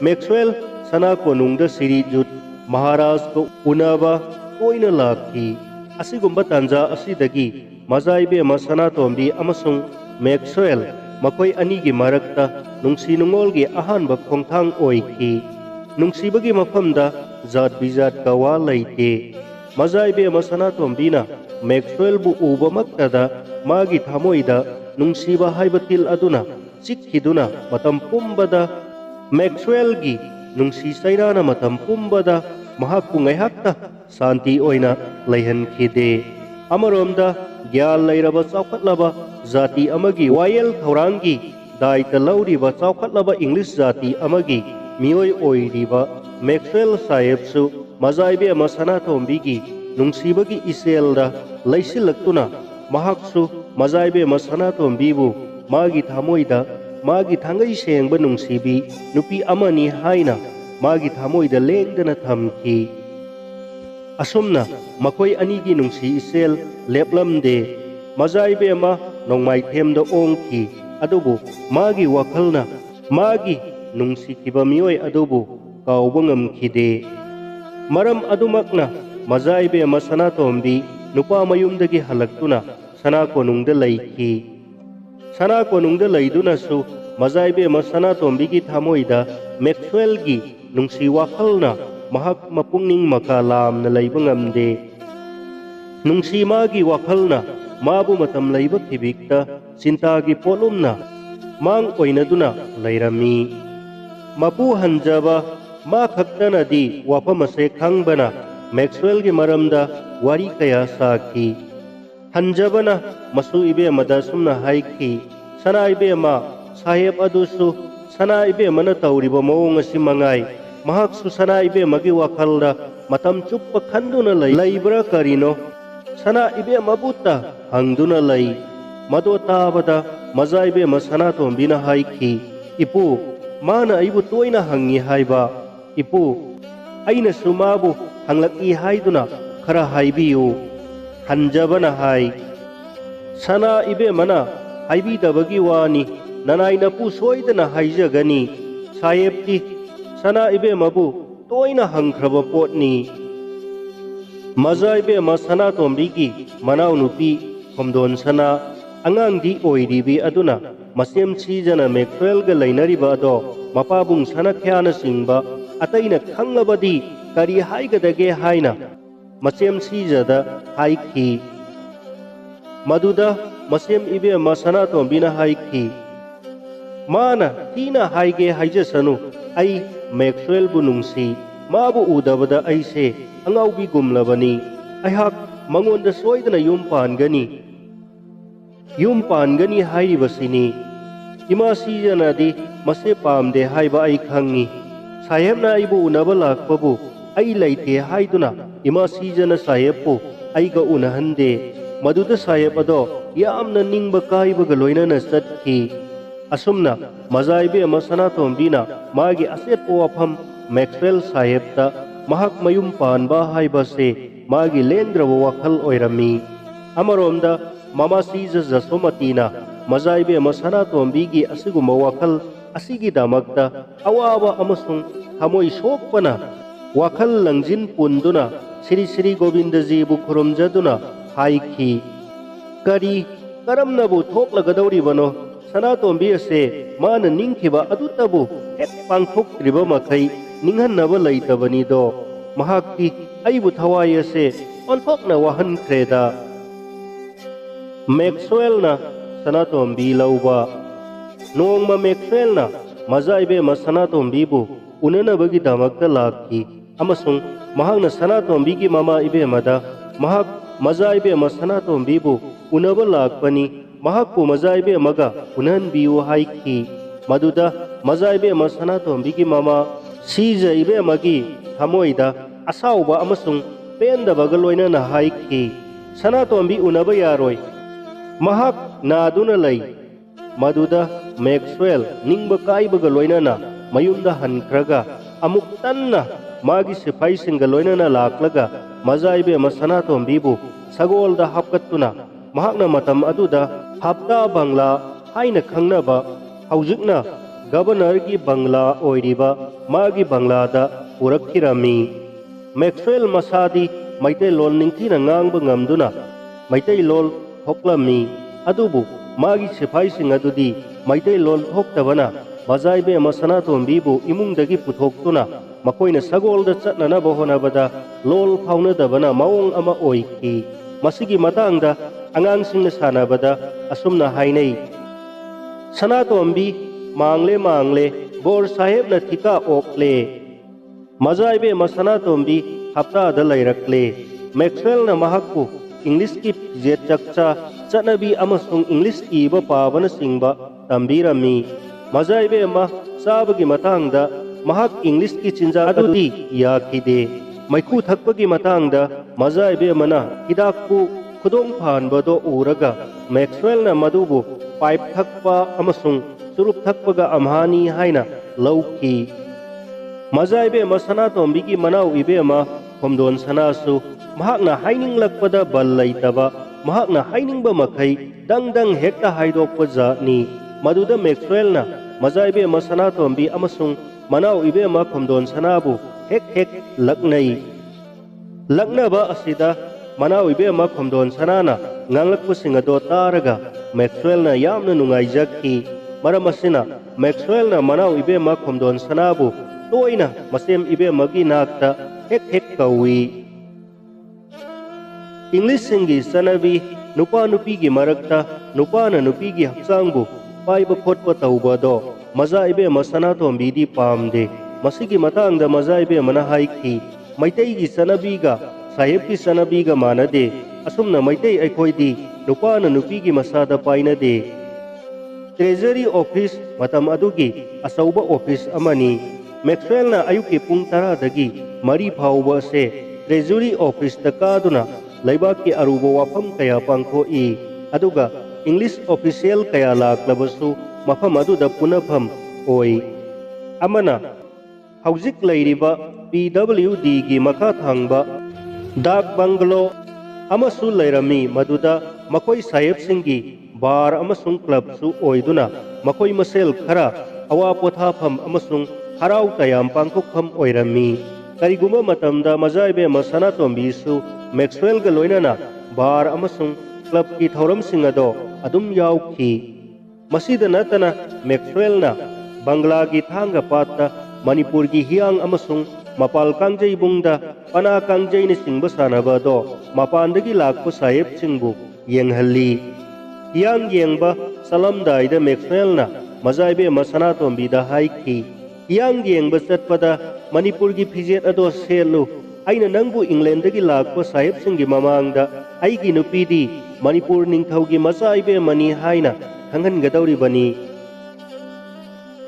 ꯃꯦꯛꯁꯋꯦꯜ ꯁꯅꯥ ꯀꯣꯅꯨꯡꯗ ꯁꯤꯔꯤꯖꯨꯠ ꯃꯍꯥꯔꯥꯖꯒ ꯎꯅꯕ ꯇꯣꯏꯅ ꯂꯥꯛꯈꯤ꯫ ꯑꯁꯤꯒꯨꯝꯕ ꯇꯥꯟꯖꯥ ꯑꯁꯤꯗꯒꯤ ꯃꯖꯥ ꯏꯕꯦꯝꯃ ꯁꯅꯥꯇꯣꯝꯕꯤ ꯑꯃꯁꯨꯡ ꯃꯦꯛꯁꯋꯦꯜ ꯃꯈꯣꯏ ꯑꯅꯤꯒꯤ ꯃꯔꯛꯇ ꯅꯨꯡꯁꯤ ꯅꯨꯡꯉꯣꯜꯒꯤ ꯑꯍꯥꯟꯕ ꯈꯣꯡꯊꯥꯡ ꯑꯣꯏꯈꯤ꯫ ꯅꯨꯡꯁꯤꯕꯒꯤ ꯃꯐꯝꯗ ꯖꯥꯠ ꯕꯤꯖꯥꯠꯀ ꯋꯥ ꯂꯩꯇꯦ꯫ ꯃꯖꯥ ꯏꯕꯦꯝꯃ ꯁꯅꯥꯇꯣꯝꯕꯤꯅ ꯃꯦꯛꯁꯋꯦꯜꯕꯨ ꯎꯕꯃꯛꯇꯗ ꯃꯥꯒꯤ ꯊꯃꯣꯏꯗ ꯅꯨꯡꯁꯤꯕ ꯍꯥꯏꯕ ꯇꯤꯜ ꯑꯗꯨꯅ ꯆꯤꯛꯈꯤꯗꯨꯅ ꯃꯇꯝ ꯄꯨꯝꯕꯗ ꯃꯦꯛꯁꯋꯦꯜꯒꯤ ꯅꯨꯡꯁꯤ ꯆꯩꯔꯥꯅ ꯃꯇꯝ ꯄꯨꯝꯕꯗ ꯃꯍꯥꯛꯄꯨ ꯉꯥꯏꯍꯥꯛꯇ ꯁꯥꯟꯇꯤ ꯑꯣꯏꯅ ꯂꯩꯍꯟꯈꯤꯗꯦ꯫ ꯑꯃꯔꯣꯝꯗ ꯒ꯭ꯌꯥꯟ ꯂꯩꯔꯕ ꯆꯥꯎꯈꯠꯂꯕ ꯖꯥꯇꯤ ꯑꯃꯒꯤ ꯋꯥꯌꯦꯜ ꯊꯧꯔꯥꯡꯒꯤ ꯗꯥꯏꯇ ꯂꯧꯔꯤꯕ ꯆꯥꯎꯈꯠꯂꯕ ꯏꯪꯂꯤꯁ ꯖꯥꯇꯤ ꯑꯃꯒꯤ ꯃꯤꯑꯣꯏ ꯑꯣꯏꯔꯤꯕ ꯃꯦꯛꯁꯋꯦꯜ ꯁꯥꯍꯦꯕꯁꯨ ꯃꯖꯥ ꯏꯕꯦꯝꯃ ꯁꯅꯥꯇꯣꯝꯕꯤꯒꯤ ꯅꯨꯡꯁꯤꯕꯒꯤ ꯏꯆꯦꯜꯗ ꯂꯩꯁꯤꯜꯂꯛꯇꯨꯅ ꯃꯍꯥꯛꯁꯨ ꯃꯖꯥ ꯏꯕꯦꯝꯃ ꯁꯅꯥꯇꯣꯝꯕꯤꯕꯨ ꯃꯥꯒꯤ ꯊꯃꯣꯏꯗ ꯃꯥꯒꯤ ꯊꯥꯡꯒꯩ ꯁꯦꯡꯕ ꯅꯨꯡꯁꯤꯕꯤ ꯅꯨꯄꯤ ꯑꯃꯅꯤ ꯍꯥꯏꯅ ꯃꯥꯒꯤ ꯊꯃꯣꯏꯗ ꯂꯦꯡꯗꯅ ꯊꯝꯈꯤ꯫ ꯑꯁꯨꯝꯅ ꯃꯈꯣꯏ ꯑꯅꯤꯒꯤ ꯅꯨꯡꯁꯤ ꯏꯆꯦꯜ ꯂꯦꯞꯂꯝꯗꯦ꯫ ꯃꯖꯥ ꯏꯕꯦꯝꯃ ꯅꯣꯡꯃꯥꯏꯊꯦꯝꯗ ꯑꯣꯡꯈꯤ, ꯑꯗꯨꯕꯨ ꯃꯥꯒꯤ ꯋꯥꯈꯜꯅ ꯃꯥꯒꯤ ꯅꯨꯡꯁꯤꯈꯤꯕ ꯃꯤꯑꯣꯏ ꯑꯗꯨꯕꯨ ꯀꯥꯎꯕ ꯉꯝꯈꯤꯗꯦ꯫ ꯃꯔꯝ ꯑꯗꯨꯃꯛꯅ ꯃꯖꯥ ꯏꯕꯦꯝꯃ ꯁꯅꯥꯇꯣꯝꯕꯤ ꯅꯨꯄꯥ ꯃꯌꯨꯝꯗꯒꯤ ꯍꯜꯂꯛꯇꯨꯅ ꯁꯅꯥ ꯀꯣꯅꯨꯡꯗ ꯂꯩꯈꯤ꯫ ꯁꯅꯥ ꯀꯣꯅꯨꯡꯗ ꯂꯩꯗꯨꯅꯁꯨ ꯃꯖꯥ ꯏꯕꯦꯝꯃ ꯁꯅꯥꯇꯣꯝꯕꯤꯒꯤ ꯊꯃꯣꯏꯗ ꯃꯦꯛꯁꯋꯦꯜꯒꯤ ꯅꯨꯡꯁꯤ ꯋꯥꯈꯜꯅ ꯃꯍꯥꯛ ꯃꯄꯨꯡꯅꯤꯡ ꯃꯀꯥ ꯂꯥꯝꯅ ꯂꯩꯕ ꯉꯝꯗꯦ꯫ ꯅꯨꯡꯁꯤ ꯃꯥꯒꯤ ꯋꯥꯈꯜꯅ ꯃꯥꯕꯨ ꯃꯇꯝ ꯂꯩꯕ ꯈꯤꯕꯤꯛꯇ ꯆꯤꯟꯇꯥꯒꯤ ꯄꯣꯠꯂꯨꯝꯅ ꯃꯥꯡ ꯑꯣꯏꯅꯗꯨꯅ ꯂꯩꯔꯝꯃꯤ꯫ ꯃꯄꯨ ꯍꯟꯖꯕ ꯃꯥ ꯈꯛꯇꯅꯗꯤ ꯋꯥꯐꯝ ꯑꯁꯦ ꯈꯪꯕꯅ ꯃꯦꯛꯁꯋꯦꯜꯒꯤ ꯃꯔꯝꯗ ꯋꯥꯔꯤ ꯀꯌꯥ ꯁꯥꯈꯤ꯫ ꯍꯟꯖꯕꯅ ꯃꯁꯨ ꯏꯕꯦꯝꯃꯗ ꯁꯨꯝꯅ ꯍꯥꯏꯈꯤ, "ꯁꯅꯥ ꯏꯕꯦꯝꯃ, ꯁꯥꯍꯦꯕ ꯑꯗꯨꯁꯨ ꯁꯅꯥ ꯏꯕꯦꯝꯃꯅ ꯇꯧꯔꯤꯕ ꯃꯑꯣꯡ ꯑꯁꯤ ꯃꯉꯥꯏ꯫ ꯃꯍꯥꯛꯁꯨ ꯁꯅꯥ ꯏꯕꯦꯝꯃꯒꯤ ꯋꯥꯈꯜꯗ ꯃꯇꯝ ꯆꯨꯞꯄ ꯈꯟꯗꯨꯅ ꯂꯩꯕ꯭ꯔꯥ ꯀꯔꯤꯅꯣ? ꯁꯅꯥ ꯏꯕꯦꯝꯃꯕꯨꯇ ꯍꯪꯗꯨꯅ ꯂꯩ"꯫ ꯃꯗꯣ ꯇꯥꯕꯗ ꯃꯖꯥ ꯏꯕꯦꯝꯃ ꯁꯅꯥꯇꯣꯝꯕꯤꯅ ꯍꯥꯏꯈꯤ, "ꯏꯄꯨ, ꯃꯥꯅ ꯑꯩꯕꯨ ꯇꯣꯏꯅ ꯍꯪꯉꯤ ꯍꯥꯏꯕ꯫ ꯏꯄꯨ, ꯑꯩꯅꯁꯨ ꯃꯥꯕꯨ ꯍꯪꯂꯛꯏ ꯍꯥꯏꯗꯨꯅ ꯈꯔ ꯍꯥꯏꯕꯤꯌꯨ"꯫ ꯍꯟꯖꯕꯅ ꯍꯥꯏ, "ꯁꯅꯥ ꯏꯕꯦꯝꯃꯅ ꯍꯥꯏꯕꯤꯗꯕꯒꯤ ꯋꯥꯅꯤ, ꯅꯅꯥꯏꯅꯄꯨ ꯁꯣꯏꯗꯅ ꯍꯥꯏꯖꯒꯅꯤ꯫ ꯁꯥꯍꯦꯕꯇꯤ ꯁꯅꯥ ꯏꯕꯦꯝꯃꯕꯨ ꯇꯣꯏꯅ ꯍꯪꯈ꯭ꯔꯕ ꯄꯣꯠꯅꯤ"꯫ ꯃꯖꯥ ꯏꯕꯦꯝꯃ ꯁꯅꯥꯇꯣꯝꯕꯤꯒꯤ ꯃꯅꯥꯎꯅꯨꯄꯤ ꯈꯣꯝꯗꯣꯟ ꯁꯅꯥ ꯑꯉꯥꯡꯗꯤ ꯑꯣꯏꯔꯤꯕꯤ ꯑꯗꯨꯅ ꯃꯆꯦꯝ ꯁꯤꯖꯅ ꯃꯦꯛꯁꯋꯦꯜꯒ ꯂꯩꯅꯔꯤꯕ ꯑꯗꯣ ꯃꯄꯥꯕꯨꯡ ꯁꯅꯥꯈ꯭ꯌꯥꯅꯆꯤꯡꯕ ꯑꯇꯩꯅ ꯈꯪꯂꯕꯗꯤ ꯀꯔꯤ ꯍꯥꯏꯒꯗꯒꯦ ꯍꯥꯏꯅ ꯃꯆꯦꯝ ꯁꯤꯖꯗ ꯍꯥꯏꯈꯤ꯫ ꯃꯗꯨꯗ ꯃꯆꯦꯝ ꯏꯕꯦꯝꯃ ꯁꯅꯥꯇꯣꯝꯕꯤꯅ ꯍꯥꯏꯈꯤ, Mana tina haige haijasanu ai Maxwell bu nungsi mabu udabada aise angaubi gumlabani aihak mangonda soidana yum pangani hairibasini ima sijanadi mase pamde haiba ai khangi sahebna aibu unaba lakpabu ai laite haiduna ima sijana sahebpu aiga unahande maduda saheb ado yamna ningba kaibaga loinana satki asumna mazaibe ama Sanatombi-na magi asetpo wafam Maxwell sahebta mahak mayum panba haibase magi lendraba wakhal oirami amaromda mama sija Jasomati-na mazaibe ama Sanatombi-gi asiguma wakhal asigi damakta awaba amasung thamoi sokpana wakhal langjin punduna Sri Sri Govindaji bu khurumjaduna haiki kari karamnabu thoklagadawribano Sanatombi ase mana ningkhiba adutabu hek pangthoktriba makhai ninghannaba leitabani do mahakti aibu thawai ase onthokna wahan khreda Maxwell na Sanatombi lauba nongma Maxwell na mazaibe ma Sanatombi bu unanabagi damakta lakhi amasung mahakna Sanatombi gi mama ibemada mahak mazaibe ma Sanatombi bu unaba lakpani mahakpu mazaibe maga unhanbiyu haiki maduda mazaibe ma Sanatombi gi mama sija ibe magi thamoida asauba amasung pendabaga loinana haiki Sanatombi unaba yaroi mahak naduna lai maduda Maxwell ningba kaibaga loinana mayumda hankraga amuk tanna magi sipai singa loinana laklaga mazaibe ma Sanatombi bu sagolda hapkattuna mahakna matam aduda hapta bangla haina khangnaba haujikna governor gi bangla oiriba magi banglada urakhirami Maxwell masadi maitai lol ningthina ngangba ngamduna maitai lol thoklami adubu magi sipai sing adudi maitai lol thoktabana mazaibe ama Sanatombi bu imungdagi puthoktuna makoina sagolda chatnanaba honabada lol phaunadabana maung ama oiki masigi matangda angangsingna sanabada asumna hainai Sanatombi mangle bor sahebna thika okle mazaibe ma Sanatombi hapta da lairakle Maxwell na mahakpu English ki je chakcha chanabi amasung English iba pabana singba tambirami mazaibe ma sabagi matangda mahak English ki chinja adudi yakhide maikhu thakpagi matangda mazaibe mana hidakpu khudong phanbado uraga Maxwell na madubu pipe thakpa amasung surup thakpaga amhani haina lauki mazaibe ma Sanatombi gi manau ibe ma khomdon sanasu mahakna haininglakpada bal laitaba mahakna hainingba makhai dangdang hekta haidokpa jatni maduda Maxwell na mazaibe ma Sanatombi amasung manau ibe ma khomdon sanabu hek laknai laknaba asida manau ibe ma khomdon sanana nganglakpa singado taraga Maxwell na yamna nungaijakhi maram asina Maxwell na manau ibe ma khomdon sanabu toina masem ibe magi nakta hek kawi English singi sanabi nupa nupi gi marakta nupa na nupi gi haksangbu paiba khotpa taubado maza ibe ma Sanatombi di pamde masigi matangda maza ibe mana haiki maitai gi sanabi ga sahib ki sanabi ga manade asumna maitai aikhoidi nupa na nupi gi masada painade Treasury Office matam adugi asauba office amani Maxwell na ayuki pung 10 dagi mari phauba se Treasury Office ta kaduna laibaki aruba wafam kaya pangthoi aduga English official kaya laklabasu mafam aduda punafam oi amana haujik lairiba PWD gi makha thangba dak banglo amasu lairami maduda makoi sahib singi bar amasung club su oiduna makoi masel khara awa pothafam amasung harau tayam pangthokpham oirami kariguma matamda mazaibe ma Sanatombi su Maxwell ga loinana bar amasung club ki thoram singado adum yaukhi masida natana Maxwell na Bangla gi thanga patta Manipur gi hiang amasung mapal kangjai bungda pana kangjai ni singba sanaba do mapandagi lakpa sahib singbu yenghalli hiang yengba salamdai da Maxwell na ꯃꯖꯥꯏꯕꯦ ꯃꯁꯅꯥꯇꯣꯝꯕꯤꯗ ꯍꯥꯏꯈꯤ, ꯍꯤꯌꯥꯡ ꯌꯦꯡꯕ ꯆꯠꯄꯗ ꯃꯅꯤꯄꯨꯔꯒꯤ ꯐꯤꯖꯦꯠ ꯑꯗꯣ ꯁꯦꯠꯂꯨ, ꯑꯩꯅ ꯅꯪꯕꯨ ꯏꯪꯂꯦꯟꯗꯒꯤ ꯂꯥꯛꯄ ꯁꯥꯍꯦꯕꯁꯤꯡꯒꯤ ꯃꯃꯥꯡꯗ ꯑꯩꯒꯤ ꯅꯨꯄꯤꯗꯤ ꯃꯅꯤꯄꯨꯔ ꯅꯤꯡꯊꯧꯒꯤ ꯃꯆꯥ ꯏꯕꯦꯝꯃꯅꯤ ꯍꯥꯏꯅ ꯈꯪꯍꯟꯒꯗꯧꯔꯤꯕꯅꯤ꯫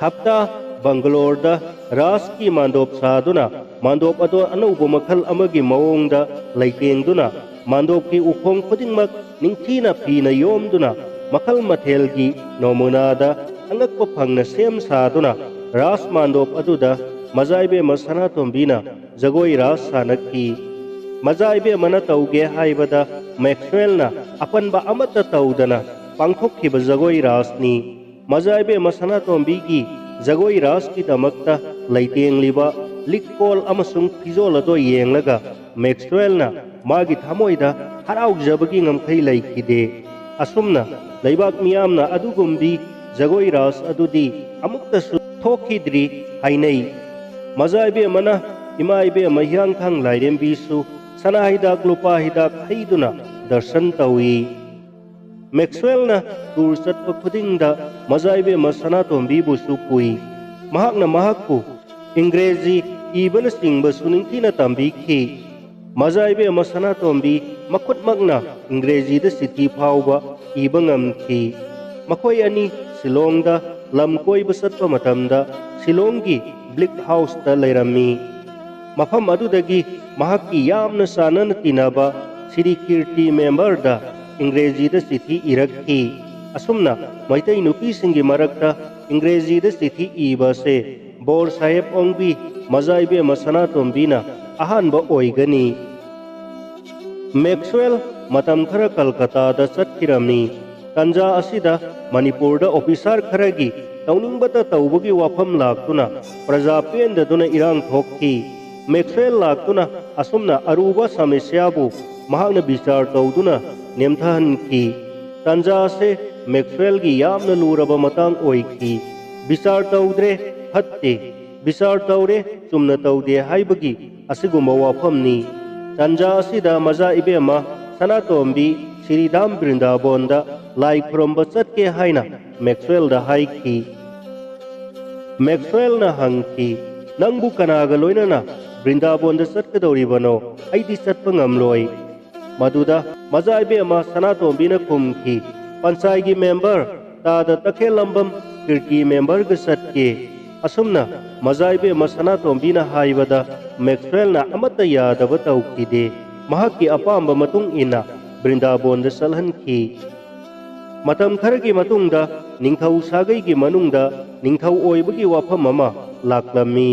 ꯍꯞꯇꯥ ꯕꯪꯒꯂꯣꯔꯗ ꯔꯥꯁꯀꯤ ꯃꯥꯟꯗꯣꯞ ꯁꯥꯗꯨꯅ ꯃꯥꯟꯗꯣꯞ ꯑꯗꯣ ꯑꯅꯧꯕ ꯃꯈꯜ ꯑꯃꯒꯤ ꯃꯑꯣꯡꯗ ꯂꯩꯇꯦꯡꯗꯨꯅ ꯃꯥꯟꯗꯣꯞꯀꯤ ꯎꯈꯣꯡ ꯈꯨꯗꯤꯡꯃꯛ ꯅꯤꯡꯊꯤꯅ ꯐꯤꯅ ꯌꯣꯝꯗꯨꯅ ꯃꯈꯜ ꯃꯊꯦꯜꯒꯤ ꯅꯣꯃꯨꯅꯥꯗ ꯑꯉꯛꯄ ꯐꯪꯅ ꯁꯦꯝ ꯁꯥꯗꯨꯅ ꯔꯥꯁ ꯃꯥꯟꯗꯣꯞ ꯑꯗꯨꯗ ꯃꯖꯥꯏꯕꯦꯝꯃ ꯁꯅꯥꯇꯣꯝꯕꯤꯅ ꯖꯒꯣꯏ ꯔꯥꯁ ꯁꯥꯅꯈꯤ꯫ ꯃꯖꯥꯏꯕꯦꯝꯃꯅ ꯇꯧꯒꯦ ꯍꯥꯏꯕꯗ ꯃꯦꯛꯁꯋꯦꯜꯅ ꯑꯄꯟꯕ ꯑꯃꯠꯇ ꯇꯧꯗꯅ ꯄꯥꯡꯊꯣꯛꯈꯤꯕ ꯖꯒꯣꯏ ꯔꯥꯁꯅꯤ꯫ ꯃꯖꯥꯏꯕꯦꯝꯃ ꯁꯅꯥꯇꯣꯝꯕꯤꯒꯤ ꯖꯒꯣꯏ ꯔꯥꯁꯀꯤꯗꯃꯛꯇ ꯂꯩꯇꯦꯡꯂꯤꯕ ꯂꯤꯛ-ꯀꯣꯜ ꯑꯃꯁꯨꯡ ꯐꯤꯖꯣꯜ ꯑꯗꯣ ꯌꯦꯡꯂꯒ ꯃꯦꯛꯁꯋꯦꯜꯅ ꯃꯥꯒꯤ ꯊꯃꯣꯏꯗ ꯍꯔꯥꯎꯖꯕꯒꯤ ꯉꯝꯈꯩ ꯂꯩꯈꯤꯗꯦ꯫ ꯑꯁꯨꯝꯅ ꯂꯩꯕꯥꯛ ꯃꯤꯌꯥꯝꯅ ꯑꯗꯨꯒꯨꯝꯕꯤ ꯖꯒꯣꯏ ꯔꯥꯁ ꯑꯗꯨꯗꯤ ꯑꯃꯨꯛꯇꯁꯨ ꯊꯣꯛꯈꯤꯗ꯭ꯔꯤ ꯍꯥꯏꯅꯩ꯫ ꯃꯖꯥꯏꯕꯦꯝꯃꯅ ꯏꯃꯥ ꯏꯕꯦꯝꯃ ꯍꯤꯌꯥꯡꯊꯥꯡ ꯂꯥꯏꯔꯦꯝꯕꯤꯁꯨ ꯁꯅꯥ ꯍꯤꯗꯥꯛ ꯂꯨꯄꯥ ꯍꯤꯗꯥꯛ ꯍꯩꯗꯨꯅ ꯗꯔꯁꯟ ꯇꯧꯏ꯫ ꯃꯦꯛꯁꯋꯦꯜꯅ ꯇꯨꯔ ꯆꯠꯄ ꯈꯨꯗꯤꯡꯗ ꯃꯖꯥꯏꯕꯦꯝꯃ ꯁꯅꯥꯇꯣꯝꯕꯤꯕꯨꯁꯨ ꯄꯨꯏ꯫ ꯃꯍꯥꯛꯅ ꯃꯍꯥꯛꯄꯨ ꯏꯪꯒ꯭ꯔꯦꯖꯤ ꯏꯕꯅꯆꯤꯡꯕꯁꯨ ꯅꯤꯡꯊꯤꯅ ꯇꯝꯕꯤꯈꯤ꯫ ꯃꯖꯥꯏꯕꯦꯝꯃ ꯁꯅꯥꯇꯣꯝꯕꯤ ꯃꯈꯨꯠꯃꯛꯅ ꯏꯪꯒ꯭ꯔꯦꯖꯤꯗ ꯆꯤꯊꯤ ꯐꯥꯎꯕ ꯏꯕ ꯉꯝꯈꯤ꯫ ꯃꯈꯣꯏ ꯑꯅꯤ ꯁꯤꯂꯣꯡꯗ ꯂꯝ ꯀꯣꯏꯕ ꯆꯠꯄ ꯃꯇꯝꯗ ꯁꯤꯂꯣꯡꯒꯤ ꯕ꯭ꯂꯤꯛ ꯍꯥꯎꯁꯇ ꯂꯩꯔꯝꯃꯤ꯫ ꯃꯐꯝ ꯑꯗꯨꯗꯒꯤ ꯃꯍꯥꯛꯀꯤ ꯌꯥꯝꯅ ꯆꯥꯟꯅꯅ ꯇꯤꯟꯅꯕ ꯁ꯭ꯔꯤ ꯀꯤꯔꯇꯤ ꯃꯦꯝꯕꯔꯗ ꯏꯪꯒ꯭ꯔꯦꯖꯤꯗ ꯆꯤꯊꯤ ꯏꯔꯛꯈꯤ꯫ ꯑꯁꯨꯝꯅ ꯃꯩꯇꯩ ꯅꯨꯄꯤꯁꯤꯡꯒꯤ ꯃꯔꯛꯇ ꯏꯪꯒ꯭ꯔꯦꯖꯤꯗ ꯆꯤꯊꯤ ꯏꯕ ꯑꯁꯦ ꯕꯣꯔ ꯁꯥꯍꯦꯕ ꯑꯣꯡꯕꯤ ꯃꯖꯥꯏꯕꯦꯝꯃ ꯁꯅꯥꯇꯣꯝꯕꯤꯅ ꯑꯍꯥꯟꯕ ꯑꯣꯏꯒꯅꯤ꯫ ꯃꯦꯛꯁꯋꯦꯜ ꯃꯇꯝ ꯈꯔ ꯀꯜꯀꯇꯥꯗ ꯆꯠꯈꯤꯔꯝꯃꯤ꯫ ꯇꯟꯖꯥ ꯑꯁꯤꯗ ꯃꯅꯤꯄꯨꯔꯗ ꯑꯣꯐꯤꯁꯥꯔ ꯈꯔꯒꯤ ꯇꯧꯅꯤꯡꯕꯇ ꯇꯧꯕꯒꯤ ꯋꯥꯐꯝ ꯂꯥꯛꯇꯨꯅ ꯄ꯭ꯔꯖꯥ ꯄꯦꯟꯗꯗꯨꯅ ꯏꯔꯥꯡ ꯊꯣꯛꯈꯤ꯫ ꯃꯦꯛꯁꯋꯦꯜ ꯂꯥꯛꯇꯨꯅ ꯑꯁꯨꯝꯅ ꯑꯔꯨꯕ ꯁꯃꯁ꯭ꯌꯥꯕꯨ ꯃꯍꯥꯛꯅ ꯕꯤꯆꯥꯔ ꯇꯧꯗꯨꯅ ꯅꯦꯝꯊꯍꯟꯈꯤ꯫ ꯇꯟꯖꯥ ꯑꯁꯦ ꯃꯦꯛꯁꯋꯦꯜꯒꯤ ꯌꯥꯝꯅ ꯂꯨꯔꯕ ꯃꯇꯥꯡ ꯑꯣꯏꯈꯤ꯫ ꯕꯤꯆꯥꯔ ꯇꯧꯗ꯭ꯔꯦ ꯐꯠꯇꯦ, ꯕꯤꯆꯥꯔ ꯇꯧꯔꯦ ꯆꯨꯝꯅ ꯇꯧꯗꯦ ꯍꯥꯏꯕꯒꯤ ꯑꯁꯤꯒꯨꯝꯕ ꯋꯥꯐꯝꯅꯤ꯫ ꯇꯟꯖꯥ ꯑꯁꯤꯗ ꯃꯖꯥ ꯏꯕꯦꯝꯃ ꯁꯅꯥꯇꯣꯝꯕꯤ ꯁ꯭ꯔꯤꯙꯥꯝ ꯕ꯭ꯔꯤꯟꯗꯥꯕꯣꯟꯗ ꯂꯥꯏ ꯈꯨꯔꯨꯝꯕ ꯆꯠꯀꯦ ꯍꯥꯏꯅ ꯃꯦꯛꯁꯋꯦꯜꯗ ꯍꯥꯏꯈꯤ꯫ ꯃꯦꯛꯁꯋꯦꯜꯅ ꯍꯪꯈꯤ, ꯅꯪꯕꯨ ꯀꯅꯥꯒ ꯂꯣꯏꯅꯅ ꯕ꯭ꯔꯤꯟꯗꯥꯕꯣꯟꯗ ꯆꯠꯀꯗꯧꯔꯤꯕꯅꯣ? ꯑꯩꯗꯤ ꯆꯠꯄ ꯉꯝꯂꯣꯏ꯫ ꯃꯗꯨꯗ ꯃꯖꯥ ꯏꯕꯦꯝꯃ ꯁꯅꯥꯇꯣꯝꯕꯤꯅ ꯈꯨꯝꯈꯤ, ꯄꯟꯆꯥꯏꯒꯤ ꯃꯦꯝꯕꯔ ꯇꯥꯗ ꯇꯈꯦꯜꯂꯝꯕꯝ ꯀꯤꯔꯇꯤ ꯃꯦꯝꯕꯔꯒ ꯆꯠꯀꯦ꯫ ꯑꯁꯨꯝꯅ ꯃꯖꯥ ꯏꯕꯦꯝꯃ ꯁꯅꯥꯇꯣꯝꯕꯤꯅ ꯍꯥꯏꯕꯗ ꯃꯦꯛꯁꯋꯦꯜꯅ ꯑꯃꯠꯇ ꯌꯥꯗꯕ ꯇꯧꯈꯤꯗꯦ꯫ ꯃꯍꯥꯛꯀꯤ ꯑꯄꯥꯝꯕ ꯃꯇꯨꯡ ꯏꯟꯅ ꯕ꯭ꯔꯤꯟꯗꯥꯕꯣꯟꯗ ꯆꯠꯍꯟꯈꯤ꯫ ꯃꯇꯝ ꯈꯔꯒꯤ ꯃꯇꯨꯡꯗ ꯅꯤꯡꯊꯧ ꯁꯥꯒꯩꯒꯤ ꯃꯅꯨꯡꯗ ꯅꯤꯡꯊꯧ ꯑꯣꯏꯕꯒꯤ ꯋꯥꯐꯝ ꯑꯃ ꯂꯥꯛꯂꯝꯃꯤ꯫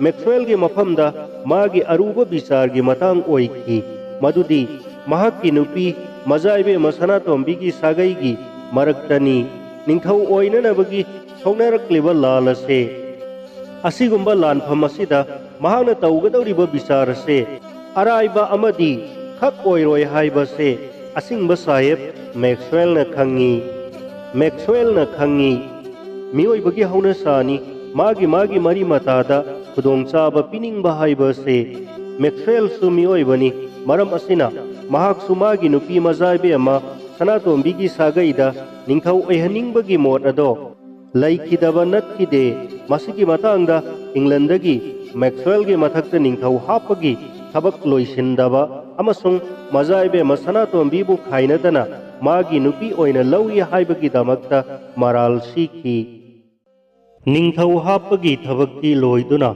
ꯃꯦꯛꯁꯋꯦꯜꯒꯤ ꯃꯐꯝꯗ ꯃꯥꯒꯤ ꯑꯔꯨꯕ ꯕꯤꯆꯥꯔꯒꯤ ꯃꯇꯥꯡ ꯑꯣꯏꯈꯤ, ꯃꯗꯨꯗꯤ ꯃꯍꯥꯛꯀꯤ ꯅꯨꯄꯤ ꯃꯖꯥ ꯏꯕꯦꯝꯃ ꯁꯅꯥꯇꯣꯝꯕꯤꯒꯤ ꯁꯥꯒꯩꯒꯤ ꯃꯔꯛꯇꯅꯤ ꯅꯤꯡꯊꯧ ꯑꯣꯏꯅꯅꯕꯒꯤ ꯁꯣꯛꯅꯔꯛꯂꯤꯕ ꯂꯥꯟ ꯑꯁꯦ꯫ ꯑꯁꯤꯒꯨꯝꯕ ꯂꯥꯟꯐꯝ ꯑꯁꯤꯗ ꯃꯍꯥꯛꯅ ꯇꯧꯒꯗꯧꯔꯤꯕ ꯕꯤꯆꯥꯔ ꯑꯁꯦ ꯑꯔꯥꯏꯕ ꯑꯃꯗꯤ ꯈꯛ ꯑꯣꯏꯔꯣꯏ ꯍꯥꯏꯕꯁꯦ ꯑꯁꯤꯡꯕ ꯁꯥꯍꯦꯕ ꯃꯦꯛꯁꯋꯦꯜꯅ ꯈꯪꯉꯤ꯫ ꯃꯦꯛꯁꯋꯦꯜꯅ ꯈꯪꯉꯤ ꯃꯤꯑꯣꯏꯕꯒꯤ ꯍꯧꯅꯁꯥꯅꯤ ꯃꯥꯒꯤ ꯃꯔꯤ ꯃꯇꯥꯗ ꯈꯨꯗꯣꯡꯆꯥꯕ ꯄꯤꯅꯤꯡꯕ ꯍꯥꯏꯕ ꯑꯁꯦ꯫ ꯃꯦꯛꯁꯋꯦꯜꯁꯨ ꯃꯤꯑꯣꯏꯕꯅꯤ, ꯃꯔꯝ ꯑꯁꯤꯅ ꯃꯍꯥꯛꯁꯨ ꯃꯥꯒꯤ ꯅꯨꯄꯤ ꯃꯖꯥ ꯏꯕꯦꯝꯃ ꯁꯅꯥꯇꯣꯝꯕꯤꯒꯤ ꯁꯥꯒꯩꯗ ꯅꯤꯡꯊꯧ ꯑꯣꯏꯍꯟꯅꯤꯡꯕꯒꯤ ꯃꯣꯠ ꯑꯗꯣ ꯂꯩꯈꯤꯗꯕ ꯅꯠꯈꯤꯗꯦ꯫ ꯃꯁꯤꯒꯤ ꯃꯇꯥꯡꯗ ꯏꯪꯂꯟꯗꯒꯤ ꯃꯦꯛꯁꯋꯦꯜꯒꯤ ꯃꯊꯛꯇ ꯅꯤꯡꯊꯧ ꯍꯥꯞꯄꯒꯤ ꯊꯕꯛ ꯂꯣꯏꯁꯤꯟꯗꯕ ꯑꯃꯁꯨꯡ ꯃꯖꯥ ꯏꯕꯦꯝꯃ ꯁꯅꯥꯇꯣꯝꯕꯤꯕꯨ ꯈꯥꯏꯅꯗꯅ ꯃꯥꯒꯤ ꯅꯨꯄꯤ ꯑꯣꯏꯅ ꯂꯧꯏ ꯍꯥꯏꯕꯒꯤꯗꯃꯛꯇ ꯃꯔꯥꯜ ꯁꯤꯈꯤ꯫ ꯅꯤꯡꯊꯧ ꯍꯥꯞꯄꯒꯤ ꯊꯕꯛꯇꯤ ꯂꯣꯏꯗꯨꯅ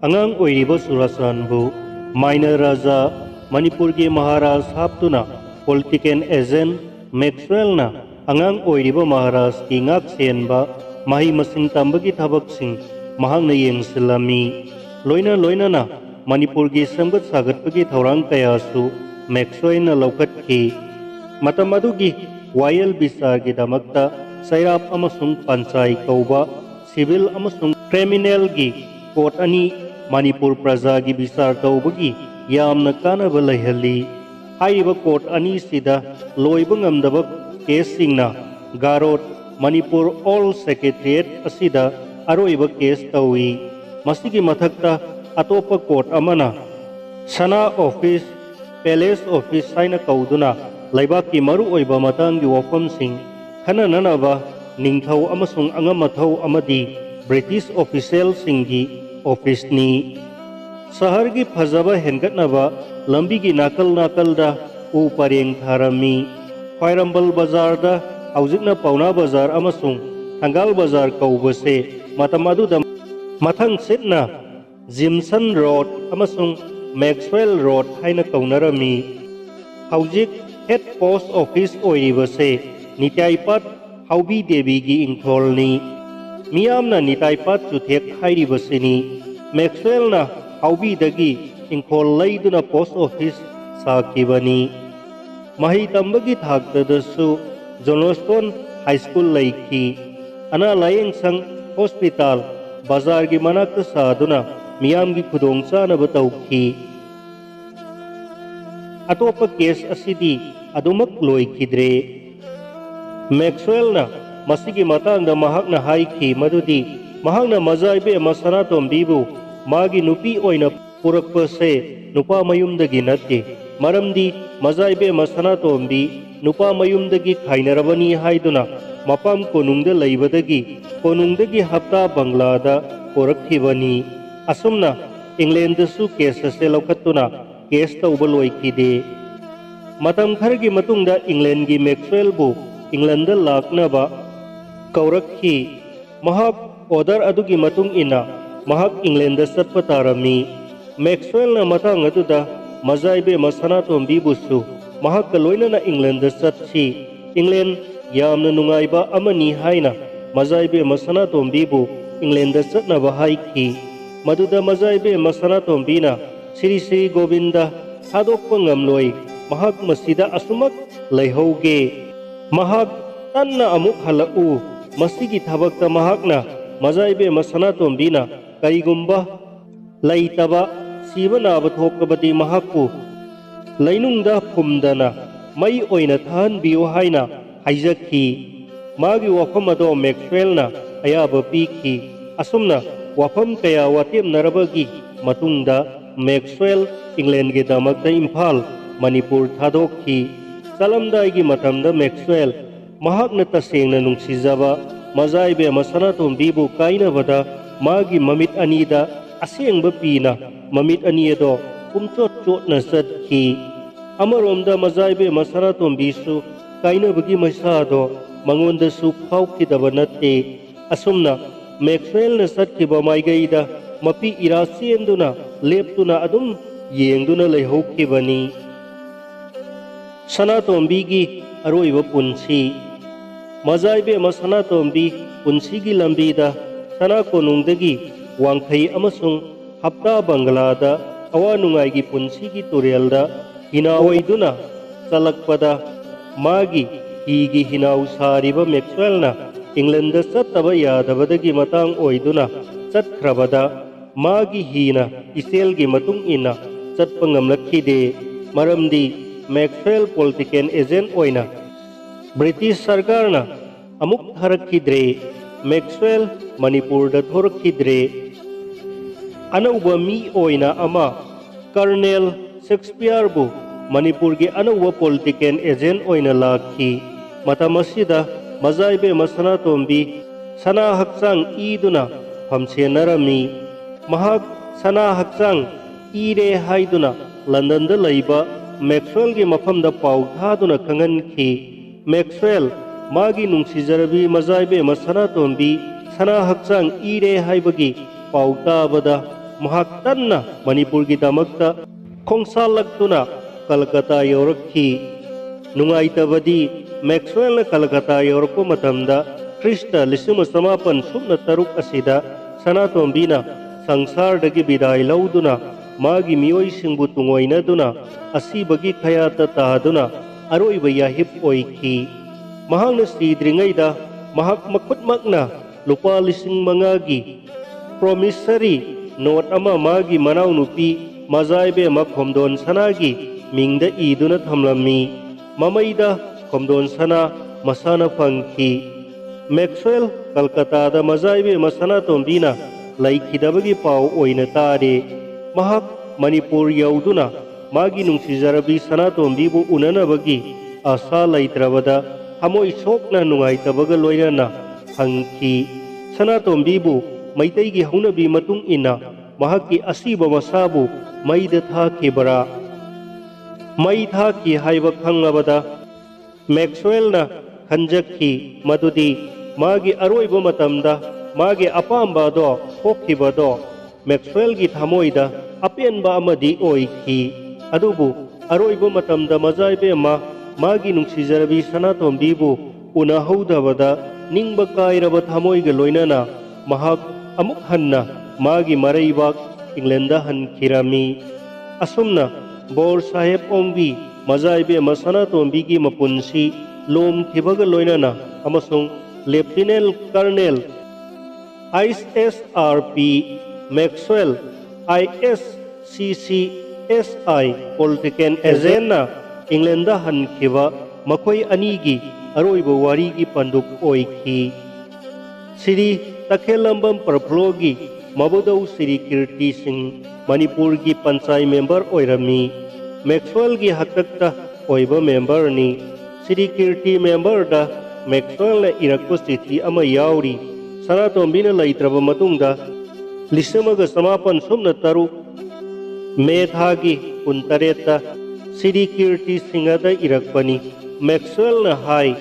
ꯑꯉꯥꯡ ꯑꯣꯏꯔꯤꯕ ꯆꯨꯔꯥꯆꯥꯟꯕꯨ ꯃꯥꯏꯅ ꯔꯥꯖꯥ ꯃꯅꯤꯄꯨꯔꯒꯤ ꯃꯍꯥꯔꯥꯖ ꯍꯥꯞꯇꯨꯅ ꯄꯣꯂꯤꯇꯤꯀꯦꯜ ꯑꯦꯖꯦꯟ ꯃꯦꯛꯁꯋꯦꯜꯅ ꯑꯉꯥꯡ ꯑꯣꯏꯔꯤꯕ ꯃꯍꯥꯔꯥꯖꯀꯤ ꯉꯥꯛ ꯁꯦꯟꯕ ꯃꯍꯩ ꯃꯁꯤꯡ ꯇꯝꯕꯒꯤ ꯊꯕꯛꯁꯤꯡ ꯃꯍꯥꯛꯅ ꯌꯦꯡꯁꯤꯜꯂꯝꯃꯤ꯫ ꯂꯣꯏꯅꯅ ꯃꯅꯤꯄꯨꯔꯒꯤ ꯁꯦꯝꯒꯠ ꯁꯥꯒꯠꯄꯒꯤ ꯊꯧꯔꯥꯡ ꯀꯌꯥꯁꯨ ꯃꯦꯛꯁꯋꯦꯜꯅ ꯂꯧꯈꯠꯈꯤ꯫ ꯃꯇꯝ ꯑꯗꯨꯒꯤ ꯋꯥꯌꯦꯜ ꯕꯤꯆꯥꯔꯒꯤꯗꯃꯛꯇ ꯆꯩꯔꯥꯞ ꯑꯃꯁꯨꯡ ꯄꯟꯆꯥꯏ ꯀꯧꯕ ꯁꯤꯚꯤꯜ ꯑꯃꯁꯨꯡ ꯀ꯭ꯔꯤꯃꯤꯅꯦꯜꯒꯤ ꯀꯣꯔꯠ ꯑꯅꯤ ꯃꯅꯤꯄꯨꯔ ꯄ꯭ꯔꯖꯥꯒꯤ ꯕꯤꯆꯥꯔ ꯇꯧꯕꯒꯤ ꯌꯥꯝꯅ ꯀꯥꯟꯅꯕ ꯂꯩꯍꯜꯂꯤ꯫ ꯍꯥꯏꯔꯤꯕ ꯀꯣꯔꯠ ꯑꯅꯤꯁꯤꯗ ꯂꯣꯏꯕ ꯉꯝꯗꯕ ꯀꯦꯁꯁꯤꯡꯅ ꯒꯥꯔꯣꯠ ꯃꯅꯤꯄꯨꯔ ꯑꯣꯜ ꯁꯦꯀ꯭ꯔꯦꯇꯔꯤꯌꯦꯠ ꯑꯁꯤꯗ ꯑꯔꯣꯏꯕ ꯀꯦꯁ ꯇꯧꯏ꯫ ꯃꯁꯤꯒꯤ ꯃꯊꯛꯇ ꯑꯇꯣꯞꯄ ꯀꯣꯔꯠ ꯑꯃꯅ ꯁꯅꯥ ꯑꯣꯐꯤꯁ, ꯄꯦꯂꯦꯁ ꯑꯣꯐꯤꯁ ꯍꯥꯏꯅ ꯀꯧꯗꯨꯅ ꯂꯩꯕꯥꯛꯀꯤ ꯃꯔꯨꯑꯣꯏꯕ ꯃꯇꯥꯡꯒꯤ ꯋꯥꯐꯝꯁꯤꯡ ꯈꯟꯅꯅꯅꯕ ꯅꯤꯡꯊꯧ ꯑꯃꯁꯨꯡ ꯑꯉꯝ ꯃꯊꯧ ꯑꯃꯗꯤ ꯕ꯭ꯔꯤꯇꯤꯁ ꯑꯣꯐꯤꯁꯤꯌꯦꯜꯁꯤꯡꯒꯤ ꯑꯣꯐꯤꯁꯅꯤ꯫ ꯁꯍꯔꯒꯤ ꯐꯖꯕ ꯍꯦꯟꯒꯠꯅꯕ ꯂꯝꯕꯤꯒꯤ ꯅꯥꯀꯜ ꯅꯥꯀꯜꯗ ꯎ ꯄꯔꯦꯡ ꯊꯥꯔꯝꯃꯤ꯫ ꯈ꯭ꯋꯥꯏꯔꯝꯕꯟ ꯕꯖꯥꯔꯗ ꯍꯧꯖꯤꯛꯅ ꯄꯥꯎꯅꯥ ꯕꯖꯥꯔ ꯑꯃꯁꯨꯡ ꯊꯪꯒꯥꯜ ꯕꯖꯥꯔ ꯀꯧꯕꯁꯦ ꯃꯇꯝ ꯑꯗꯨꯗ ꯃꯊꯪꯁꯤꯠꯅ ꯖꯤꯝꯁꯟ ꯔꯣꯗ ꯑꯃꯁꯨꯡ ꯃꯦꯛꯁꯋꯦꯜ ꯔꯣꯗ ꯍꯥꯏꯅ ꯀꯧꯅꯔꯝꯃꯤ꯫ ꯍꯧꯖꯤꯛ ꯍꯦꯗ ꯄꯣꯁꯠ ꯑꯣꯐꯤꯁ ꯑꯣꯏꯔꯤꯕꯁꯦ ꯅꯤꯇꯥꯏꯄꯥꯠ ꯍꯥꯎꯕꯤ ꯗꯦꯕꯤꯒꯤ ꯏꯪꯈꯣꯜꯅꯤ꯫ ꯃꯤꯌꯥꯝꯅ ꯅꯤꯇꯥꯏꯄꯥꯠ ꯆꯨꯊꯦꯛ ꯍꯥꯏꯔꯤꯕꯁꯤꯅꯤ꯫ ꯃꯦꯛꯁꯋꯦꯜꯅ ꯍꯥꯎꯕꯤꯗꯒꯤ ꯏꯪꯈꯣꯜ ꯂꯩꯗꯨꯅ ꯄꯣꯁꯠ ꯑꯣꯐꯤꯁ ꯁꯥꯈꯤꯕꯅꯤ꯫ ꯃꯍꯩ ꯇꯝꯕꯒꯤ ꯊꯥꯛꯇꯁꯨ ꯖꯣꯟꯁꯇꯣꯟ ꯍꯥꯏ ꯁ꯭ꯀꯨꯜ ꯂꯩꯈꯤ꯫ ꯑꯅꯥ ꯂꯥꯌꯦꯡꯁꯪ ꯍꯣꯁꯄꯤꯇꯥꯜ ꯕꯖꯥꯔꯒꯤ ꯃꯅꯥꯛꯇ ꯁꯥꯗꯨꯅ ꯃꯤꯌꯥꯝꯒꯤ ꯈꯨꯗꯣꯡꯆꯥꯅꯕ ꯇꯧꯈꯤ꯫ ꯑꯇꯣꯞꯄ ꯀꯦꯁ ꯑꯁꯤꯗꯤ ꯑꯗꯨꯃꯛ ꯂꯣꯏꯈꯤꯗ꯭ꯔꯦ꯫ ꯃꯦꯛꯁꯋꯦꯜꯅ ꯃꯁꯤꯒꯤ ꯃꯇꯥꯡꯗ ꯃꯍꯥꯛꯅ ꯍꯥꯏꯈꯤ ꯃꯗꯨꯗꯤ ꯃꯍꯥꯛꯅ ꯃꯆꯥꯏꯕꯦꯝꯃ ꯁꯅꯥꯇꯣꯝꯕꯤꯕꯨ ꯃꯥꯒꯤ ꯅꯨꯄꯤ ꯑꯣꯏꯅ ꯄꯨꯔꯛꯄꯁꯦ ꯅꯨꯄꯥ ꯃꯌꯨꯝꯗꯒꯤ ꯅꯠꯇꯦ, ꯃꯔꯝꯗꯤ ꯃꯆꯥꯏꯕꯦꯝꯃ ꯁꯅꯥꯇꯣꯝꯕꯤ ꯅꯨꯄꯥ ꯃꯌꯨꯝꯗꯒꯤ ꯈꯥꯏꯅꯔꯕꯅꯤ ꯍꯥꯏꯗꯨꯅ ꯃꯄꯥꯝ ꯀꯣꯅꯨꯡꯗ ꯂꯩꯕꯗꯒꯤ ꯀꯣꯅꯨꯡꯗꯒꯤ ꯍꯞꯇꯥ ꯕꯪꯒ꯭ꯂꯥꯗ ꯄꯨꯔꯛꯈꯤꯕꯅꯤ꯫ ꯑꯁꯨꯝꯅ ꯏꯪꯂꯦꯟꯗꯁꯨ ꯀꯦꯁ ꯑꯁꯤ ꯂꯧꯈꯠꯇꯨꯅ ꯀꯦꯁ ꯇꯧꯕ ꯂꯣꯏꯈꯤꯗꯦ꯫ ꯃꯇꯝ ꯈꯔꯒꯤ ꯃꯇꯨꯡꯗ ꯏꯪꯂꯦꯟꯒꯤ ꯃꯦꯛꯁꯋꯦꯜꯕꯨ ꯏꯪꯂꯦꯟꯗ ꯂꯥꯛꯅꯕ ꯀꯧꯔꯛꯈꯤ꯫ ꯃꯍꯥꯛ ꯑꯣꯔꯗꯔ ꯑꯗꯨꯒꯤ ꯃꯇꯨꯡ ꯏꯟꯅ ꯃꯍꯥꯛ ꯏꯪꯂꯦꯟꯗ ꯆꯠꯄ ꯇꯥꯔꯝꯃꯤ꯫ ꯃꯦꯛꯁꯋꯦꯜꯅ ꯃꯇꯥꯡ ꯑꯗꯨꯗ ꯃꯆꯥꯏꯕꯦꯝꯃ ꯁꯅꯥꯇꯣꯝꯕꯤꯕꯨꯁꯨ ꯃꯍꯥꯛꯀ ꯂꯣꯏꯅꯅ ꯏꯪꯂꯦꯟꯗ ꯆꯠꯁꯤ, ꯏꯪꯂꯦꯟ ꯌꯥꯝꯅ ꯅꯨꯡꯉꯥꯏꯕ ꯑꯃꯅꯤ ꯍꯥꯏꯅ ꯃꯆꯥꯏꯕꯦꯝꯃ ꯁꯅꯥꯇꯣꯝꯕꯤꯕꯨ ꯏꯪꯂꯦꯟꯗ ꯆꯠꯅꯕ ꯍꯥꯏꯈꯤ꯫ ꯃꯗꯨꯗ ꯃꯆꯥꯏꯕꯦꯝꯃ ꯁꯅꯥꯇꯣꯝꯕꯤꯅ ꯁ꯭ꯔꯤ ꯁ꯭ꯔꯤ ꯒꯣꯕꯤꯟꯗ ꯊꯥꯗꯣꯛꯄ ꯉꯝꯂꯣꯏ, ꯃꯍꯥꯛ ꯃꯁꯤꯗ ꯑꯁꯨꯃꯛ ꯂꯩꯍꯧꯒꯦ, ꯃꯍꯥꯛ ꯇꯟꯅ ꯑꯃꯨꯛ ꯍꯜꯂꯛꯎ꯫ ꯃꯁꯤꯒꯤ ꯊꯕꯛꯇ ꯃꯍꯥꯛꯅ ꯃꯆꯥꯏꯕꯦꯝꯃ ꯁꯅꯥꯇꯣꯝꯕꯤꯅ ꯀꯔꯤꯒꯨꯝꯕ ꯂꯩꯇꯕ ꯁꯤꯕ ꯅꯥꯕ ꯊꯣꯛꯂꯕꯗꯤ ꯃꯍꯥꯛꯄꯨ ꯂꯩꯅꯨꯡꯗ ꯐꯨꯝꯗꯅ ꯃꯩ ꯑꯣꯏꯅ ꯊꯥꯍꯟꯕꯤꯌꯨ ꯍꯥꯏꯅ ꯍꯥꯏꯖꯈꯤ꯫ ꯃꯥꯒꯤ ꯋꯥꯐꯝ ꯑꯗꯣ ꯃꯦꯛꯁꯋꯦꯜꯅ ꯑꯌꯥꯕ ꯄꯤꯈꯤ꯫ ꯑꯁꯨꯝꯅ ꯋꯥꯐꯝ ꯀꯌꯥ ꯋꯥꯇꯦꯝꯅꯔꯕꯒꯤ ꯃꯇꯨꯡꯗ ꯃꯦꯛꯁꯋꯦꯜ ꯏꯪꯂꯦꯟꯗꯒꯤꯗꯃꯛꯇ ꯏꯝꯐꯥꯜ ꯃꯅꯤꯄꯨꯔ ꯊꯥꯗꯣꯛꯈꯤ꯫ ꯆꯠꯂꯝꯗꯥꯏꯒꯤ ꯃꯇꯝꯗ ꯃꯦꯛꯁꯋꯦꯜ ꯃꯍꯥꯛꯅ ꯇꯁꯦꯡꯅ ꯅꯨꯡꯁꯤꯖꯕ ꯃꯆꯥꯏꯕꯦꯝꯃ ꯁꯅꯥꯇꯣꯝꯕꯤꯕꯨ ꯀꯥꯏꯅꯕꯗ ꯃꯥꯒꯤ ꯃꯃꯤꯠ ꯑꯅꯤꯗ ꯑꯁꯦꯡꯕ ꯄꯤꯅ ꯃꯃꯤꯠ ꯑꯅꯤ ꯑꯗꯣ ꯄꯨꯝꯆꯣꯠ ꯆꯣꯠꯅ ꯆꯠꯈꯤ꯫ ꯑꯃꯔꯣꯝꯗ ꯃꯆꯥꯏꯕꯦꯝꯃ ꯁꯅꯥꯇꯣꯝꯕꯤꯁꯨ ꯀꯥꯏꯅꯕꯒꯤ ꯃꯩꯁꯥꯗꯣ ꯃꯉꯣꯟꯗꯁꯨ ꯐꯥꯎꯈꯤꯗꯕ ꯅꯠꯇꯦ꯫ ꯑꯁꯨꯝꯅ ꯃꯦꯛꯁꯋꯦꯜꯅ ꯆꯠꯈꯤꯕ ꯃꯥꯏꯀꯩꯗ ꯃꯄꯤ ꯏꯔꯥ ꯆꯦꯟꯗꯨꯅ ꯂꯦꯞꯇꯨꯅ ꯑꯗꯨꯝ ꯌꯦꯡꯗꯨꯅ ꯂꯩꯍꯧꯈꯤꯕꯅꯤ꯫ ꯁꯅꯥꯇꯣꯝꯕꯤꯒꯤ ꯑꯔꯣꯏꯕ ꯄꯨꯟꯁꯤ꯫ ꯃꯆꯥꯏꯕꯦꯝꯃ ꯁꯅꯥꯇꯣꯝꯕꯤ ꯄꯨꯟꯁꯤꯒꯤ ꯂꯝꯕꯤꯗ ꯁꯅꯥ ꯀꯣꯅꯨꯡꯗꯒꯤ ꯋꯥꯡꯈꯩ ꯑꯃꯁꯨꯡ ꯍꯞꯇꯥ ꯕꯪꯒ꯭ꯂꯥꯗ ꯑꯋꯥ ꯅꯨꯡꯉꯥꯏꯒꯤ ꯄꯨꯟꯁꯤꯒꯤ ꯇꯨꯔꯦꯜꯗ ꯍꯤꯅꯥꯎꯗꯨꯅ ꯆꯠꯂꯛꯄꯗ ꯃꯥꯒꯤ ꯍꯤꯒꯤ ꯍꯤꯅꯥꯎ ꯁꯥꯔꯤꯕ ꯃꯦꯛꯁꯋꯦꯜꯅ ꯏꯪꯂꯦꯟꯗ ꯆꯠꯇꯕ ꯌꯥꯗꯕꯗꯒꯤ ꯃꯇꯥꯡ ꯑꯣꯏꯗꯨꯅ ꯆꯠꯈ꯭ꯔꯕꯗ ꯃꯥꯒꯤ ꯍꯤꯅ ꯏꯆꯦꯜꯒꯤ ꯃꯇꯨꯡ ꯏꯟꯅ ꯆꯠꯄ ꯉꯝꯂꯛꯈꯤꯗꯦ, ꯃꯔꯝꯗꯤ ꯃꯦꯛꯁꯋꯦꯜ ꯄꯣꯂꯤꯇꯤꯀꯦꯜ ꯑꯦꯖꯦꯟꯠ ꯑꯣꯏꯅ ꯕ꯭ꯔꯤꯇꯤꯁ ꯁꯔꯀꯥꯔꯅ ꯑꯃꯨꯛ ꯊꯥꯔꯛꯈꯤꯗ꯭ꯔꯦ꯫ ꯃꯦꯛꯁꯋꯦꯜ ꯃꯅꯤꯄꯨꯔꯗ ꯊꯣꯔꯛꯈꯤꯗ꯭ꯔꯦ꯫ ꯑꯅꯧꯕ ꯃꯤ ꯑꯣꯏꯅ ꯑꯃ ꯀꯔꯅꯦꯜ ꯁꯦꯛꯁꯄꯤꯌꯔꯕꯨ ꯃꯅꯤꯄꯨꯔꯒꯤ ꯑꯅꯧꯕ ꯄꯣꯂꯤꯇꯤꯀꯦꯜ ꯑꯦꯖꯦꯟꯠ ꯑꯣꯏꯅ ꯂꯥꯛꯈꯤ꯫ ꯃꯇꯝ ꯑꯁꯤꯗ ꯃꯆꯥꯏꯕꯦꯝꯃ ꯁꯅꯥꯇꯣꯝꯕꯤ ꯁꯅꯥ ꯍꯛꯆꯥꯡ ꯏꯗꯨꯅ ꯐꯝꯁꯦꯟꯅꯔꯝꯃꯤ꯫ ꯃꯍꯥꯛ ꯁꯅꯥ ꯍꯛꯆꯥꯡ ꯏꯔꯦ ꯍꯥꯏꯗꯨꯅ ꯂꯟꯗꯟꯗ ꯂꯩꯕ ꯃꯦꯛꯁꯋꯦꯜꯒꯤ ꯃꯐꯝꯗ ꯄꯥꯎ ꯊꯥꯗꯨꯅ ꯈꯪꯍꯟꯈꯤ꯫ ꯃꯦꯛꯁꯋꯦꯜ ꯃꯥꯒꯤ ꯅꯨꯡꯁꯤꯖꯔꯕꯤ ꯃꯆꯥꯏꯕꯦꯝꯃ ꯁꯅꯥꯇꯣꯝꯕꯤ ꯁꯅꯥ ꯍꯛꯆꯥꯡ ꯏꯔꯦ ꯍꯥꯏꯕꯒꯤ ꯄꯥꯎ ꯇꯥꯕꯗ ꯃꯍꯥꯛ ꯇꯟꯅ ꯃꯅꯤꯄꯨꯔꯒꯤꯗꯃꯛꯇ ꯈꯣꯡꯁꯥꯜꯂꯛꯇꯨꯅ ꯀꯜꯀꯇꯥ ꯌꯧꯔꯛꯈꯤ꯫ ꯅꯨꯡꯉꯥꯏꯇꯕꯗꯤ ꯃꯦꯛꯁꯋꯦꯜꯅ ꯀꯜꯀꯇꯥ ꯌꯧꯔꯛꯄ ꯃꯇꯝꯗ ꯈ꯭ꯔꯤꯁꯇ 1806 ꯑꯁꯤꯗ ꯁꯅꯥꯇꯣꯝꯕꯤꯅ ꯁꯪꯁꯥꯔꯗꯒꯤ ꯕꯤꯗꯥꯏ ꯂꯧꯗꯨꯅ ꯃꯥꯒꯤ ꯃꯤꯑꯣꯏꯁꯤꯡꯕꯨ ꯇꯨꯡꯑꯣꯏꯅꯗꯨꯅ ꯑꯁꯤꯕꯒꯤ ꯈꯌꯥꯠꯇ ꯇꯥꯗꯨꯅ ꯑꯔꯣꯏꯕ ꯌꯥꯍꯤꯞ ꯑꯣꯏꯈꯤ꯫ ꯃꯍꯥꯛꯅ ꯁꯤꯗ꯭ꯔꯤꯉꯩꯗ ꯃꯍꯥꯛ ꯃꯈꯨꯠꯃꯛꯅ ꯂꯨꯄꯥ 5,000ꯒꯤ ꯄ꯭ꯔꯣꯃꯤꯁꯔꯤ ꯅꯣꯠ ꯑꯃ ꯃꯥꯒꯤ ꯃꯅꯥꯎꯅꯨꯄꯤ ꯃꯆꯥꯏꯕꯦꯝꯃ ꯈꯣꯝꯗꯣꯟ ꯁꯅꯥꯒꯤ ꯃꯤꯡꯗ ꯏꯗꯨꯅ ꯊꯝꯂꯝꯃꯤ꯫ ꯃꯃꯩꯗ ꯈꯣꯝꯗꯣꯟ ꯁꯅꯥ ꯃꯁꯥꯅ ꯐꯪꯈꯤ꯫ ꯃꯦꯛꯁꯋꯦꯜ ꯀꯜꯀꯇꯥꯗ ꯃꯆꯥꯏꯕꯦꯝꯃ ꯁꯅꯥꯇꯣꯝꯕꯤꯅ ꯂꯩꯈꯤꯗꯕꯒꯤ ꯄꯥꯎ ꯑꯣꯏꯅ ꯇꯥꯔꯦ꯫ ꯃꯍꯥꯛ ꯃꯅꯤꯄꯨꯔ ꯌꯧꯗꯨꯅ ꯃꯥꯒꯤ ꯅꯨꯡꯁꯤꯖꯔꯕꯤ ꯁꯅꯥꯇꯣꯝꯕꯤꯕꯨ ꯎꯅꯅꯕꯒꯤ ꯑꯁꯥ ꯂꯩꯇ꯭ꯔꯕꯗ ꯊꯃꯣꯏ ꯁꯣꯛꯅ ꯅꯨꯡꯉꯥꯏꯇꯕꯒ ꯂꯣꯏꯅꯅ hangki. Sanatombibu maitaygi haunabi matung ina mahaki asiba masabu maida thakibara. Mai thaki haiba khangabada Maxwell na khanjakhi madudi magi aroiba matamda magi apamba do thokhiba do Maxwell gi thamoida apenba amadi oikhi. Adubu aroiba matamda majaibe magi nungsijarabi Sanatombibu unahaudabada ningba kairaba thamoiga loinana mahak amuk hanna magi maraibak England hankhirami. Asumna Bor Saheb Ongbi majaibe Sanatombi mapunsi lom khibaga loinana amasung Lieutenant Colonel ISRP Maxwell ISCCSI political agent na England hankhiba makoi anigi aroiba warigi panduk oikhi. Siri Takhelambam Parphlogi Mabudau Siri Kirti Singh Manipur gi Panchai member oirami. Maxwell gi hakakta oiba member ni. Siri Kirti member da Maxwell na irakpo chithi ama yauri. Sanatombi na laitraba matungda lisamaga samapan sumna taru May thagi kuntareta Siri Kirti Singh da irakpani. Maxwell na hai.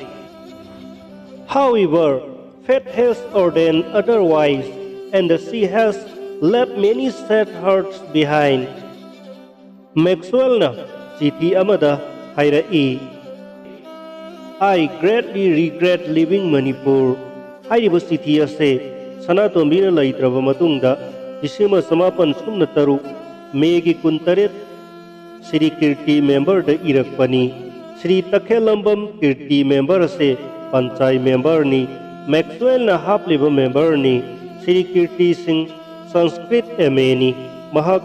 However, fate has ordained otherwise, and she has left many sad hearts behind. Maxwell na chithi amada hairai. I greatly regret leaving Manipur. Hairiba chithi ase Sanatombi na laitraba matungda Disima samapan sumna taru Megi kuntaret Sri Kirti member da irakpani. Sri Takhelambam Kirti member se Panchai member ni. Maxwell na hapliba member ni. Sri Kirti Singh Sanskrit MA ni. Mahak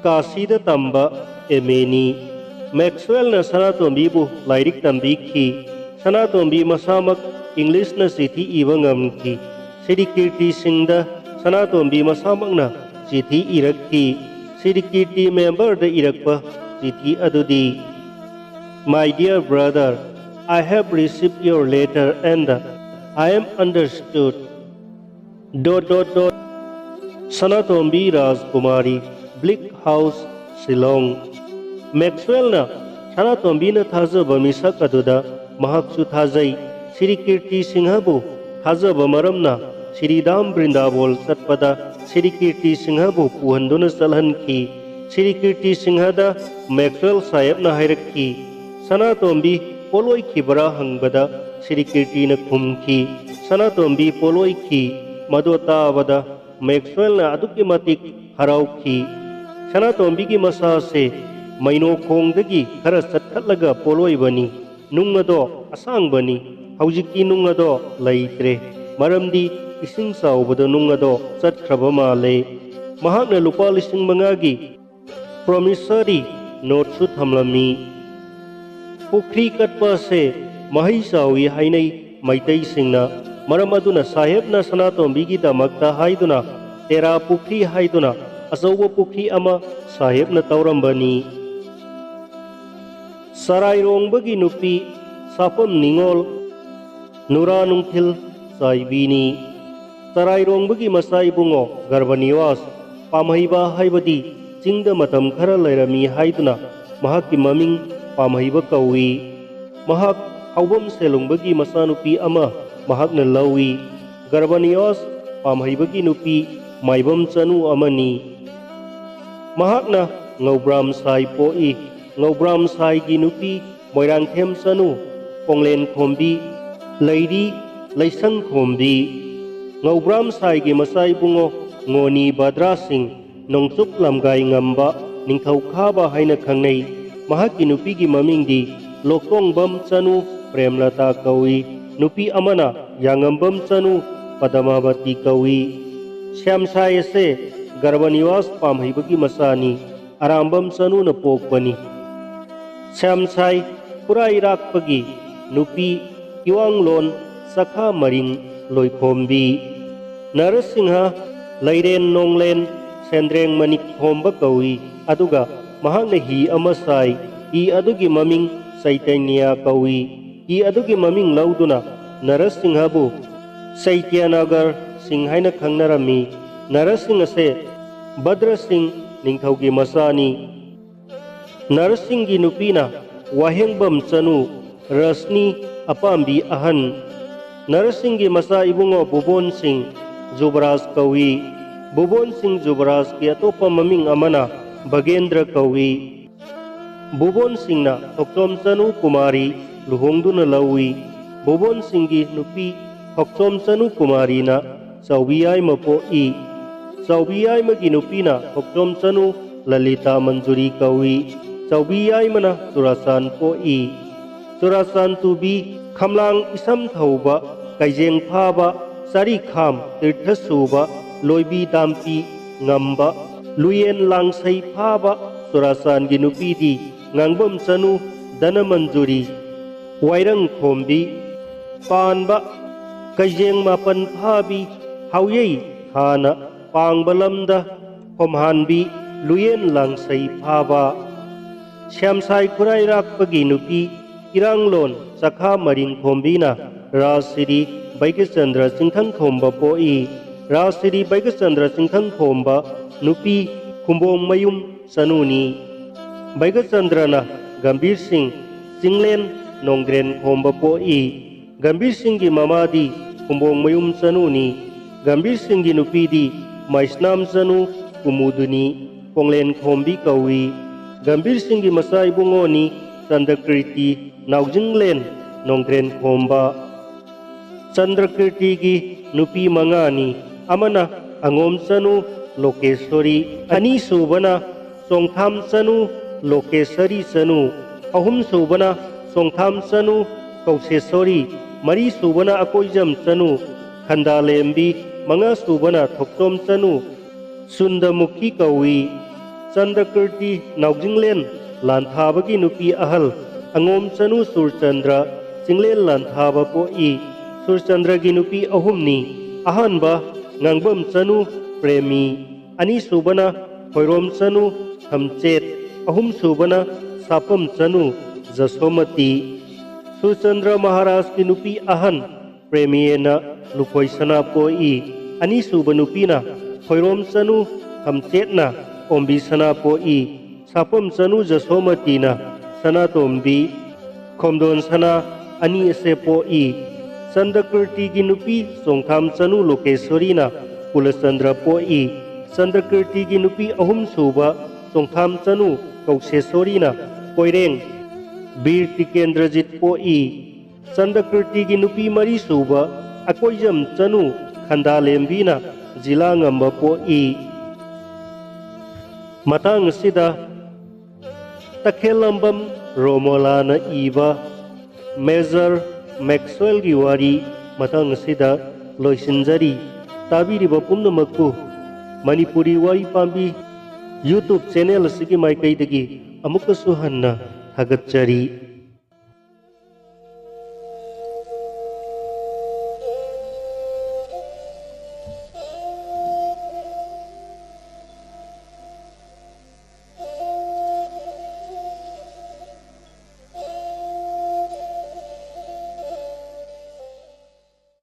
Kasida tamba MA ni. Maxwell na Sanatombibu lairik tambikhi. Sanatombi masamak English na chithi iba ngamki. Sri Kirti Singh da Sanatombi masamak na chithi irakhi. Sri Kirti member da irakpa chithi adudi. My dear brother, I have received your letter and I am understood. ... Sanatombi Rajkumari, Bleak House, Shillong. Maxwell na Sanatombi na thajaba misak aduda mahaksu thajai. Sri Kirti Singhabu thajaba maramna Sri Dam Brindabol satpada Sri Kirti Singhabu puhanduna salhankhi. Sri Kirti Singhada Maxwell Saheb na hairakhi. Sanatombi poloi khibara hangbada Sri Kirti na khumki. Sanatombi poloi khi madota avada Maxwell na aduki matik haraukhi. Sanatombi ki masa se maino khongdagi khara satkhatlaga poloi bani. Nungado asang bani. Haujiki nungado laitre. Maramdi ising saubada nungado satkraba male. Mahakna lupa 5,000 promissory note su thamlami. Pukri katpa se mahi sawi hainai maitai singna maram aduna saheb na Sanatombi gi damakta haiduna tera pukri haiduna asauba pukri ama saheb na taurambani. Sarai rongbagi nupi sapam ningol Nura Nungthil saibini. Sarai rongbagi masai bungo Garbaniwas pamahiba haibadi Jingda matam khara lairami haiduna mahakki maming pamahiba kawi. Mahak haubam selungbagi masanupi ama mahakna lawi. Garbaniwas pamahibagi nupi maibam chanu amani. Mahakna Ngaubram Sai poi. Ngaubram Sai gi nupi Moirangthem chanu Ponglen khombi Lairi Laisang khombi. Ngaubram Sai gi masai bungo Ngoni Badra Singh Nongchuk Lamgai ngamba Ningthau khaba haina khangnei. Mahakki nupi gi mamingdi Lokongbam chanu Premlata kawi. Nupi amana Yangambam chanu Padamavati kawi. Syamsai se Garbaniwas pamhibagi masani Arambam chanu na pokpani. Syamsai Purai rakpagi nupi Kiwanglon Sakha Maring Loikhombi. Narasingha Lairen Nonglen Sendreng Manik Khomba kawi. Aduga mahakna hi amasai. Hi adugi maming Saitanya kawi. Hi adugi maming lauduna Narasinghabu Saityaнаgar Singh haina khangnarami Narasingh ase Badra Singh ningthaugi masani Narasingh gi nupina Wahengbam Chanu Rasni apambi ahan Narasingh gi masa ibungo Bubon Singh Jubraj kawi Bubon Singh Jubraj ki atopa maming amana Bagendra kawi Bubon Singh na Thokchom Chanu Kumari luhongduna lawi Bubon Singh gi nupi Thokchom Chanu Kumari na Chawbiyai mapo i Chawbiyai magi nupi na Thokchom Chanu Lalita Manjuri kawi Chawbiyai mana Churasan po i Churasan tubi Khamlang isam thauba Kaijeng phaba Sari kham tirtha suba Loibi dampi ngamba Luyen langsai phaba Churasan gi nupi di Ngangbam Chanu Dana Manjuri Wairang khombi Panba Kaijeng mapan phabi Hauyei hana Pangbalamda Khomhanbi Luyen langsai phaba Syamsai kurai rakpagi nupi Iranglon Sakha maring khombina Rasiri Baigachandra Singthang khomba poi Rasiri Baigachandra Singthang khomba nupi Khumbong mayum sanuni Baigachandra na Gambir Singh Singlen Nongren khomba poi Gambir Singh gi mamadi Khumbong mayum sanuni Gambir Singh gi nupi di Maisnam Sanu Kumuduni Ponglen khombi kawi Gambir Singh gi masa ibungoni Chandrakriti Naujinglen Nongren khomba Chandrakriti gi nupi mangani amana Angom Chanu Lokeshwari ani subana Songtham Chanu Lokeshwari Chanu ahum subana Songtham Chanu Kauseshwari mari subana Akoijam Chanu Khandalembi manga subana Thokchom Chanu Sundamukhi kawi Chandrakriti Naujinglen Lanthabagi nupi ahal Angom Chanu Surchandra Singlen Lanthaba poi Surchandra gi nupi ahumni ahanba Ngangbam Chanu Premi ani subana Khoirom Chanu Thamchet ahum subana Sapam Chanu Jasomati Surchandra Maharaj ki nupi ahan Premiena Lukoisana poi ani subanupina Khoirom Chanu Thamchetna Ombi Sana poi Sapam Chanu Jasomati na Sana tombi Khomdon Sana ani ase poi Chandrakriti gi nupi Songtham Chanu Lokeshwari na Kulachandra poi Chandrakriti gi nupi ahum suba Songtham Chanu Kauseshwari na Koireng Bir Tikendrajit poi Chandrakriti gi nupi mari suba Akoijam Chanu Khandalembi na Jila ngamba poi Matang sida Takhelambam Romolana iba Major Maxwell gi wari matang sida loisinjari tabiriba pumnamakku Manipuri wari pambi YouTube channel asigi maikaidagi amukasu hanna thagatjari